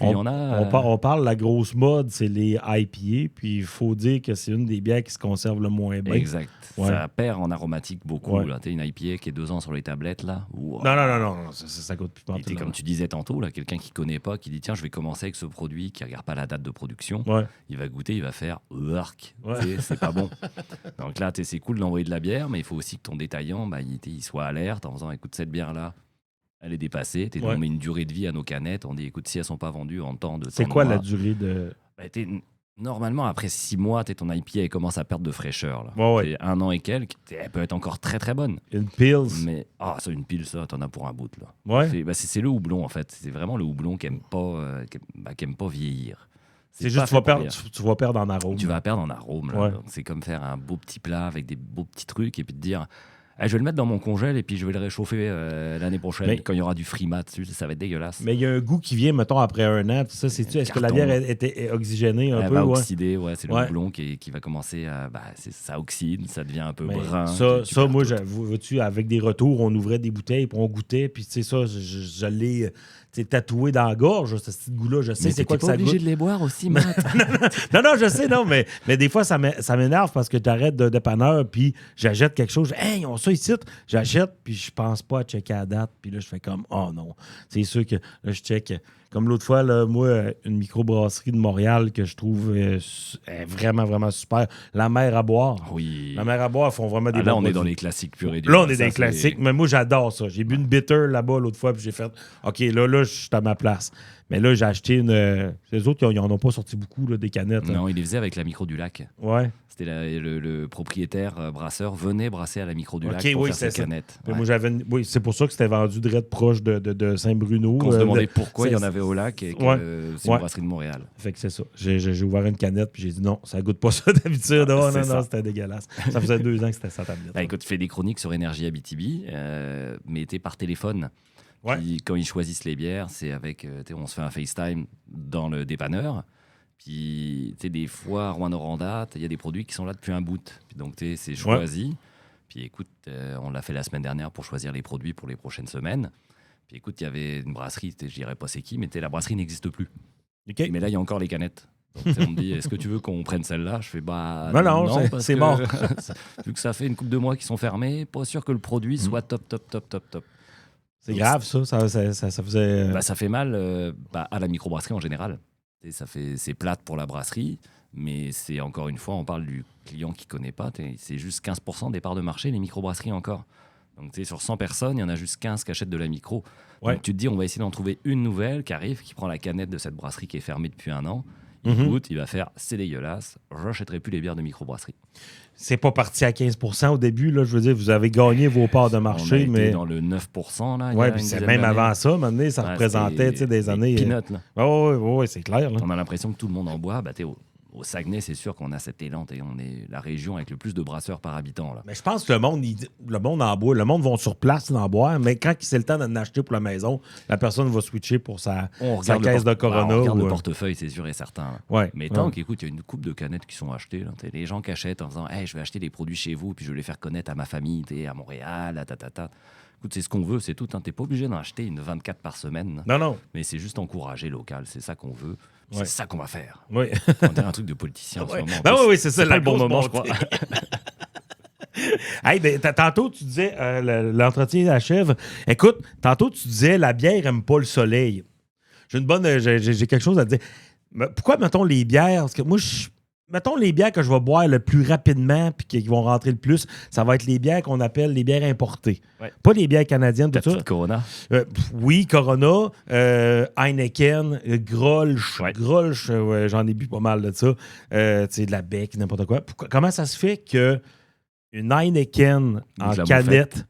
il y en a... On parle de la grosse mode, c'est les IPA, puis il faut dire que c'est une des bières qui se conserve le moins bien. Exact. Ça perd en aromatique beaucoup. Là. Une IPA qui est 2 ans sur les tablettes, là. Non, ça coûte plus pas. Comme tu disais tantôt, là, quelqu'un qui ne connaît pas, qui dit tiens, je vais commencer avec ce produit, qui ne regarde pas la date de production, il va goûter, il va faire arc. C'est pas bon. Donc là, c'est cool d'envoyer de la bière, mais il faut aussi que ton détaillant, il soit alerte en disant écoute, cette bière-là, elle est dépassée. On met une durée de vie à nos canettes. On dit, écoute, si elles ne sont pas vendues en temps de temps. C'est quoi la durée de... Normalement, après 6 mois, ton IPA elle commence à perdre de fraîcheur. Là. 1 an et quelques, elle peut être encore très très bonne. Une Pils. Mais ça, une Pils, ça, t'en as pour un bout. Là. Ouais. C'est le houblon, en fait. C'est vraiment le houblon qui n'aime pas vieillir. C'est juste tu vas perdre en arôme. Tu vas perdre en arôme. Là. Donc, c'est comme faire un beau petit plat avec des beaux petits trucs et puis te dire... je vais le mettre dans mon congèle et puis je vais le réchauffer l'année prochaine quand il y aura du frimat dessus. Ça va être dégueulasse. Mais il y a un goût qui vient, mettons, après 1 an. Est-ce que la bière était oxygénée un peu? Elle va oxyder, c'est le houblon qui va commencer à... ça oxyde, ça devient un peu brun. Ça moi, vois-tu, avec des retours, on ouvrait des bouteilles puis on goûtait. Puis tu sais, ça, je l'ai... tatoué dans la gorge, ce petit goût-là. Je sais c'est quoi que ça goûte. Mais t'es pas obligé de les boire aussi, Matt. non, je sais, mais des fois, ça m'énerve parce que tu arrêtes de dépanneur puis j'achète quelque chose. Hey, ça, ça ici, j'achète, puis je pense pas à checker la date, puis là, je fais comme, oh non. C'est sûr que là, je check. Comme l'autre fois, là, moi, une microbrasserie de Montréal que je trouve est vraiment, vraiment super. La Mer à boire. Oui. La Mer à boire, font vraiment des Là, bons on est dans produits. les classiques purs et durs. Là, on est Ça, dans les classiques, mais moi, j'adore ça. J'ai bu une bitter là-bas l'autre fois, puis j'ai fait, OK, là, je suis à ma place. Mais là, j'ai acheté une... Les autres, ils n'en ont pas sorti beaucoup, là, des canettes. Là. Non, il les faisait avec la micro du lac. Ouais. C'était le propriétaire brasseur venait brasser à la micro du lac OK, pour oui, faire ses c'est ça. canettes. Puis Ouais. moi, oui, c'est pour ça que c'était vendu direct proche de Saint-Bruno. On se demandait pourquoi il y en c'est- avait au lac et que Ouais. c'est une Ouais. brasserie de Montréal. Fait que c'est ça. J'ai ouvert une canette, puis j'ai dit non, ça goûte pas ça d'habitude. Ah, Oh, c'est non, ça. c'était dégueulasse. Ça faisait 2 ans que c'était ça, tablette. Bah, écoute, je fais des chroniques sur Énergie Abitibi, mais t'es par téléphone. Ouais. Puis, quand ils choisissent les bières, c'est avec, on se fait un FaceTime dans le dépanneur. Puis, des fois, à Rouen-Noranda, il y a des produits qui sont là depuis un bout. Puis donc, c'est choisi. Puis, écoute, on l'a fait la semaine dernière pour choisir les produits pour les prochaines semaines. Puis, écoute, il y avait une brasserie, je dirais pas c'est qui, mais la brasserie n'existe plus. OK. Mais là, il y a encore les canettes. Donc, on me dit, est-ce que tu veux qu'on prenne celle-là? Je fais, bah. Non, parce c'est que- mort. Vu que ça fait une couple de mois qu'ils sont fermés, pas sûr que le produit soit top. C'est grave, ça. Ça faisait. Bah, ça fait mal à la microbrasserie en général. C'est plate pour la brasserie, mais c'est encore une fois, on parle du client qui ne connaît pas. C'est juste 15% des parts de marché, les microbrasseries encore. Donc sur 100 personnes, il y en a juste 15 qui achètent de la micro. Ouais. Donc tu te dis, on va essayer d'en trouver une nouvelle qui arrive, qui prend la canette de cette brasserie qui est fermée depuis un an. Il goûte, il va faire, c'est dégueulasse, je n'achèterai plus les bières de microbrasserie. C'est pas parti à 15% au début. Là, je veux dire, vous avez gagné vos parts de On a marché, été mais. dans le 9%. Là, il y Oui, a puis une c'est dizaine même d'années. avant ça, maintenant, ça Ouais, représentait c'était des années. peanuts, là. Oui, c'est clair. Là. On a l'impression que tout le monde en boit. Au Saguenay, c'est sûr qu'on a cet élan. On est la région avec le plus de brasseurs par habitant. Là. Mais je pense que le monde en boit. Le monde va sur place en boire, mais quand c'est le temps d'en acheter pour la maison, la personne va switcher pour sa caisse de Corona. On regarde ou, le portefeuille, c'est sûr et certain. Là. Ouais, Mais tant qu'écoute, il y a une coupe de canettes qui sont achetées. Là. Les gens qui achètent en disant hey, je vais acheter des produits chez vous, puis je vais les faire connaître à ma famille, à Montréal, Écoute, c'est ce qu'on veut, c'est tout. T'es pas obligé d'en acheter une 24 par semaine. Non. Mais c'est juste encourager local. C'est ça qu'on veut. Ouais. C'est ça qu'on va faire. Oui. On dirait un truc de politicien en ce Ouais. moment. Ben oui, c'est ça. pas le bon moment, je crois. Hey, ben, tantôt, tu disais, l'entretien achève. Écoute, tantôt, tu disais, la bière n'aime pas le soleil. J'ai quelque chose à te dire. Mais pourquoi, mettons, les bières? Parce que moi, mettons, les bières que je vais boire le plus rapidement puis qui vont rentrer le plus, ça va être les bières qu'on appelle les bières importées. Ouais. Pas les bières canadiennes, Ta tout ça. petite Corona. Oui, Corona, Heineken, Grolsch. Ouais. Grolsch, ouais, j'en ai bu pas mal de ça. De la Beck, n'importe quoi. Comment ça se fait que une Heineken en De la canette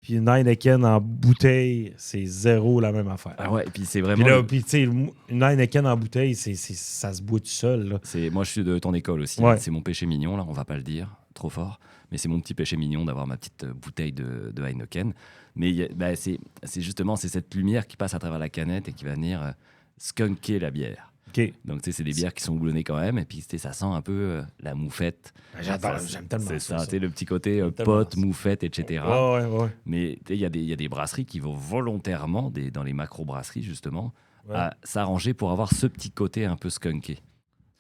puis une Heineken en bouteille, c'est zéro la même affaire? Ah ouais, et puis c'est Puis vraiment. là, tu sais, une Heineken en bouteille, ça se boit tout seul. Là. Moi, je suis de ton école aussi. Ouais. C'est mon péché mignon, là, on va pas le dire trop fort. Mais c'est mon petit péché mignon d'avoir ma petite bouteille de Heineken. Mais c'est justement cette lumière qui passe à travers la canette et qui va venir skunker la bière. OK. Donc, c'est des bières qui sont houblonnées quand même. Et puis, ça sent un peu la moufette. J'adore, j'aime tellement C'est ça. ça, le petit côté tellement pote, ça. moufette, etc. Ouais. Mais il y a des brasseries qui vont volontairement, dans les macro-brasseries justement, Ouais. à s'arranger pour avoir ce petit côté un peu skunké.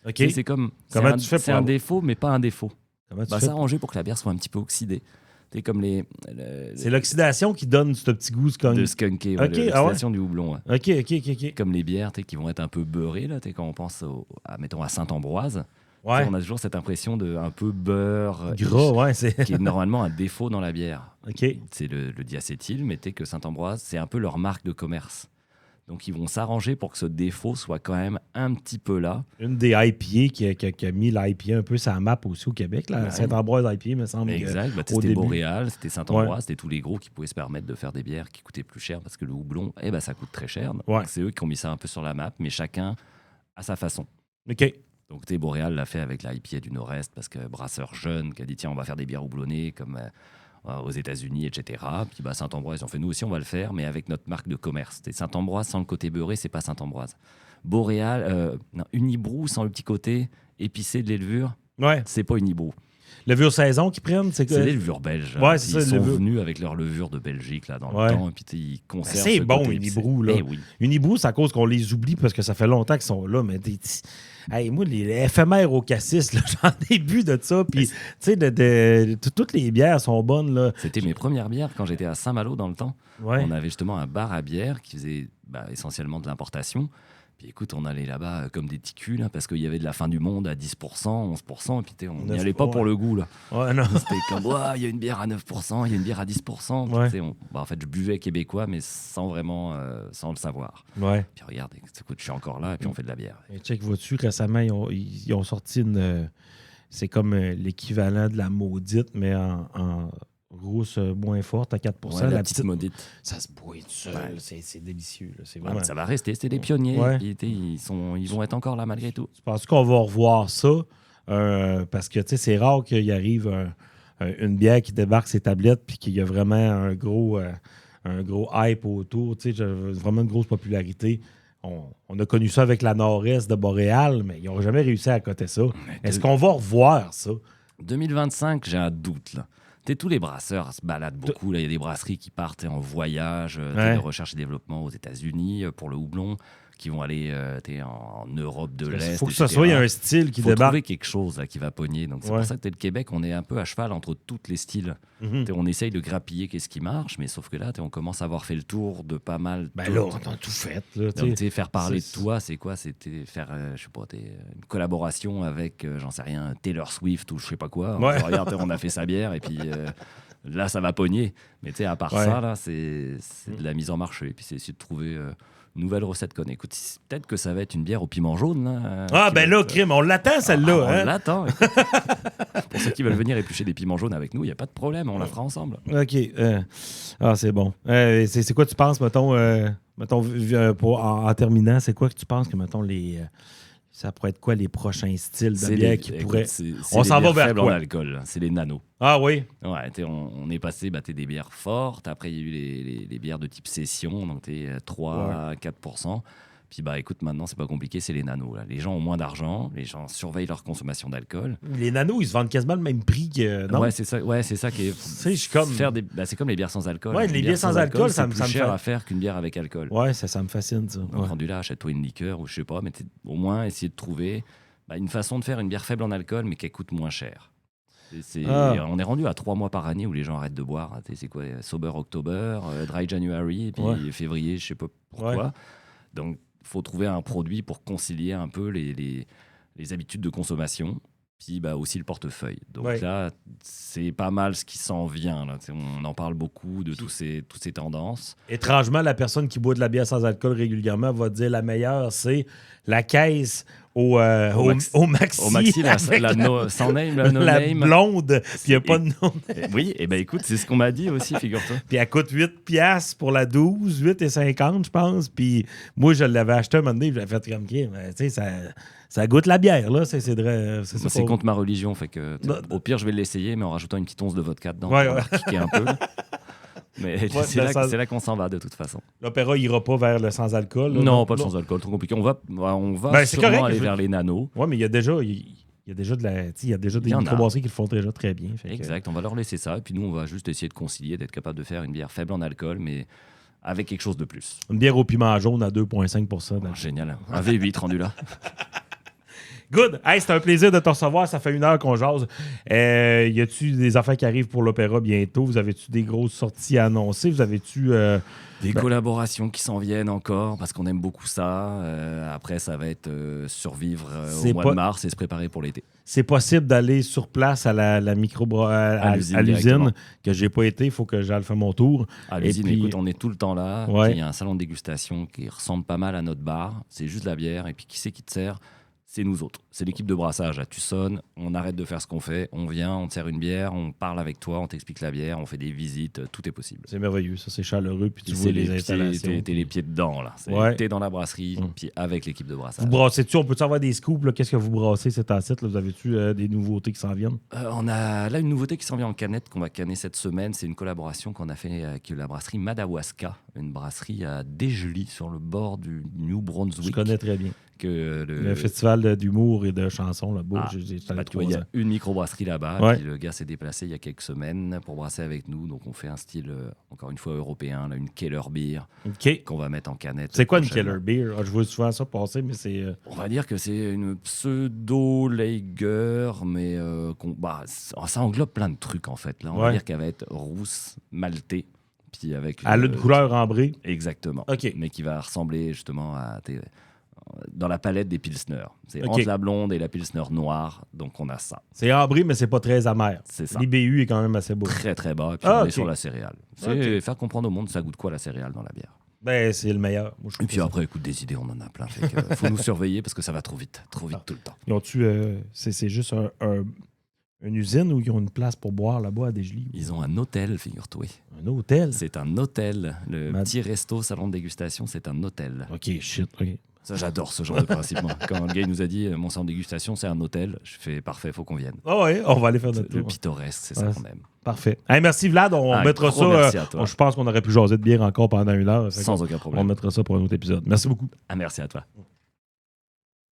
OK. C'est comme Comment tu fais c'est pour un avoir- défaut, mais pas un défaut. Comment tu fais? S'arranger pour que la bière soit un petit peu oxydée. C'est comme C'est l'oxydation qui donne ce petit goût de skunké, Ok, l'oxydation du houblon. Ouais. OK. Comme les bières qui vont être un peu beurrées, là, quand on pense mettons à Saint-Ambroise, Ouais. on a toujours cette impression de un peu beurre, Gras, ouais, c'est. qui est normalement un défaut dans la bière. OK. C'est le diacétyl, mais que Saint-Ambroise, c'est un peu leur marque de commerce. Donc, ils vont s'arranger pour que ce défaut soit quand même un petit peu là. Une des IPA qui a mis l'IPA un peu sur la map aussi au Québec. Là. Ouais. Saint-Ambroise IPA, me semble. Exact. au C'était début. Boréal, c'était Saint-Ambroise, c'était tous les gros qui pouvaient se permettre de faire des bières qui coûtaient plus cher parce que le houblon, ça coûte très cher. Donc, Ouais. c'est eux qui ont mis ça un peu sur la map, mais chacun à sa façon. OK. Donc, Boréal l'a fait avec l'IPA du Nord-Est parce que brasseur jeune qui a dit tiens, on va faire des bières houblonnées comme aux États-Unis, etc. Puis Saint-Ambroise, ils ont fait nous aussi, on va le faire, mais avec notre marque de commerce. Saint-Ambroise sans le côté beurré, c'est pas Saint-Ambroise. Boréal, Unibrou sans le petit côté épicé de l'élevure, Ouais. c'est pas Unibrou. Levure saison qu'ils prennent? C'est des levures belges. Ouais, c'est ils ça, sont levure. venus avec leur levure de Belgique là, dans le temps, et puis ils conservent C'est ce bon, côté Unibroue, épicé. là. Oui. Unibroue, c'est à cause qu'on les oublie parce que ça fait longtemps qu'ils sont là, mais hey, moi, les éphémères au cassis, là, j'en ai bu de ça, puis tu sais, toutes les bières sont bonnes, là. C'était mes premières bières quand j'étais à Saint-Malo dans le temps. Ouais. On avait justement un bar à bière qui faisait essentiellement de l'importation. Puis écoute, on allait là-bas comme des ticus, là, parce qu'il y avait de la fin du monde à 10%, 11%, et puis on n'y allait pas pour le goût. Là. Ouais, non. C'était comme, il y a une bière à 9%, il y a une bière à 10%. Puis, Ouais. tu sais, en fait, je buvais québécois, mais sans vraiment, sans le savoir. Ouais. Puis regarde, écoute, je suis encore là, et puis on fait de la bière. Et check, vois-tu, récemment, ils ont sorti une... c'est comme l'équivalent de la maudite, mais en rousse moins forte, à 4%. Ouais, la petite maudite. Ça se boit tout seul. Ouais. C'est délicieux. Là. C'est Ouais, vraiment... mais ça va rester, c'était des pionniers. Ouais. Puis, ils vont être encore là malgré tout. Tu penses qu'on va revoir ça? Parce que, tu sais, c'est rare qu'il arrive une bière qui débarque ses tablettes puis qu'il y a vraiment un gros hype autour. Tu sais, vraiment une grosse popularité. On a connu ça avec la Nord-Est de Boréal, mais ils n'ont jamais réussi à accoter ça. Est-ce qu'on va revoir ça? 2025, j'ai un doute, là. Tous les brasseurs se baladent beaucoup. Là, il y a des brasseries qui partent en voyage de recherche et développement aux États-Unis pour le houblon, qui vont aller en Europe de l'Est. Il faut que ce soit, il y a un style qui débarque. Il faut trouver quelque chose là, qui va pogner. Donc, c'est pour ça que le Québec, on est un peu à cheval entre tous les styles. On essaye de grappiller qu'est-ce qui marche, mais sauf que là, on commence à avoir fait le tour de pas mal. Là, on a tout fait. Là, donc, faire parler de toi, c'est quoi? C'était faire, je sais pas, une collaboration avec, j'en sais rien, Taylor Swift ou je sais pas quoi. Regarde, on a fait sa bière et puis là, ça va pogner. Mais à part ça, là, c'est de la mise en marché. Et puis, c'est essayer de trouver une nouvelle recette qu'on écoute. Peut-être que ça va être une bière au piment jaune. Là, crime, on l'attend celle-là. On l'attend. Pour ceux qui veulent venir éplucher des piments jaunes avec nous, il n'y a pas de problème, on la fera ensemble. OK. C'est bon. C'est quoi tu penses, mettons en terminant, c'est quoi que tu penses que, mettons, ça pourrait être quoi les prochains styles de bière qui pourraient... On s'en va vers quoi? En alcool, c'est les nanos. Ah oui? Ouais, on est passé des bières fortes. Après, il y a eu les bières de type session, donc 3 à 4%. Puis écoute, maintenant, c'est pas compliqué, c'est les nanos. Là. Les gens ont moins d'argent, les gens surveillent leur consommation d'alcool. Les nanos, ils se vendent quasiment le même prix que... Non? Ouais, c'est ça qui est... c'est comme les bières sans alcool. Ouais, les bières sans alcool, ça me fait... cher à faire qu'une bière avec alcool. Ouais, ça me fascine, ça. Donc, rendu là, achète-toi une liqueur ou je sais pas, mais au moins, essayer de trouver une façon de faire une bière faible en alcool, mais qui coûte moins cher. On est rendu à 3 mois par année où les gens arrêtent de boire. C'est quoi? Sober October, Dry January, et puis février, je sais pas pourquoi. Ouais. Donc, il faut trouver un produit pour concilier un peu les habitudes de consommation, puis aussi le portefeuille. Donc là, c'est pas mal ce qui s'en vient. Là. On en parle beaucoup de toutes ces tendances. Étrangement, la personne qui boit de la bière sans alcool régulièrement va dire la meilleure, c'est la caisse au maxi. Au maxi, sans name, no la name. Blonde, puis il n'y a pas de nom. Oui, et écoute, c'est ce qu'on m'a dit aussi, figure-toi. Puis elle coûte 8$ pour la 12, 8,50$, je pense. Puis moi, je l'avais acheté un moment donné, je l'avais fait comme qui. Tu sais, ça goûte la bière, là. C'est contre ma religion, fait que au pire, je vais l'essayer, mais en rajoutant une petite once de vodka dedans, pour leur kicker un peu. Mais c'est là qu'on s'en va de toute façon. L'opéra ira pas vers le sans-alcool. Non, pas le sans-alcool, trop compliqué. On va sûrement aller vers les nanos. Oui, mais il y a déjà des microbrasseries qui le font déjà très bien. Exact, on va leur laisser ça. Et puis nous, on va juste essayer de concilier, d'être capable de faire une bière faible en alcool, mais avec quelque chose de plus. Une bière au piment jaune à 2,5%. Génial. Un V8 rendu là. Good! Hey, c'est un plaisir de te recevoir. Ça fait 1 heure qu'on jase. Y a-tu des affaires qui arrivent pour l'opéra bientôt? Vous avez-tu des grosses sorties à annoncer? Vous avez-tu... Des collaborations qui s'en viennent encore parce qu'on aime beaucoup ça. Après, ça va être survivre au mois de mars et se préparer pour l'été. C'est possible d'aller sur place à la à l'usine que j'ai pas été. Il faut que j'aille faire mon tour. À l'usine, écoute, on est tout le temps là. Il y a un salon de dégustation qui ressemble pas mal à notre bar. C'est juste la bière. Et puis, qui c'est qui te sert? C'est nous autres. C'est l'équipe de brassage. Là, tu sonnes, on arrête de faire ce qu'on fait, on vient, on te sert une bière, on parle avec toi, on t'explique la bière, on fait des visites, tout est possible. C'est merveilleux, ça, c'est chaleureux, puis tu vois les installations. T'es les pieds dedans, là. T'es dans la brasserie, puis avec l'équipe de brassage. Vous brassez-tu, on peut-tu avoir des scoops, là? Qu'est-ce que vous brassez cet acide, là? Vous avez-tu des nouveautés qui s'en viennent? On a là une nouveauté qui s'en vient en canette, qu'on va canner cette semaine. C'est une collaboration qu'on a fait avec la brasserie Madawaska, une brasserie à Desjolies, sur le bord du New Brunswick. Je connais très bien. Le festival d'humour d'humour et de chansons là-bas. J'étais allé Tu vois, il y 3 a ans. une microbrasserie là-bas. Ouais. Puis le gars s'est déplacé il y a quelques semaines pour brasser avec nous. Donc on fait un style, encore une fois, européen, là, une Keller Beer OK. qu'on va mettre en canette. C'est quoi une prochainement. Keller Beer? Ah, je vois souvent ça passer, mais c'est... On va dire que c'est une pseudo-lager, mais ça englobe plein de trucs en fait. Là, on va Ouais. dire qu'elle va être rousse, maltée, puis avec Elle a une couleur ambrée. exactement. OK. Mais qui va ressembler justement dans la palette des pilsners. C'est OK. entre la blonde et la pilsner noire, donc on a ça. C'est ambré, mais c'est pas très amer. C'est ça. L'IBU est quand même assez beau. Très très bas, puis Ah, on est OK. sur la céréale. C'est OK. faire comprendre au monde ça goûte quoi la céréale dans la bière. Ben, c'est le meilleur. Moi, je trouve Et puis ça. après, écoute, des idées, on en a plein. Il faut nous surveiller parce que ça va trop vite tout le temps. Ils ont-tu... c'est juste une usine où ils ont une place pour boire là-bas à Desjolies? Ils ont un hôtel, figure-toi. Un hôtel? C'est un hôtel. Le Mad- petit resto, salon de dégustation, c'est un hôtel. OK, shit. OK. Ça, j'adore ce genre de principe. Moi. Quand le gars il nous a dit mon salon de dégustation, c'est un hôtel, je fais parfait, faut qu'on vienne. Ah ouais, on va aller faire notre Le tour. pittoresque, c'est ça Ouais. qu'on aime. Parfait. Hey, merci Vlad, on Un mettra gros ça. merci à toi. Je pense qu'on aurait pu jaser de bière encore pendant 1 heure. Fait Sans qu'on- aucun On problème. mettra ça pour un autre épisode. Merci beaucoup. Ah, merci à toi.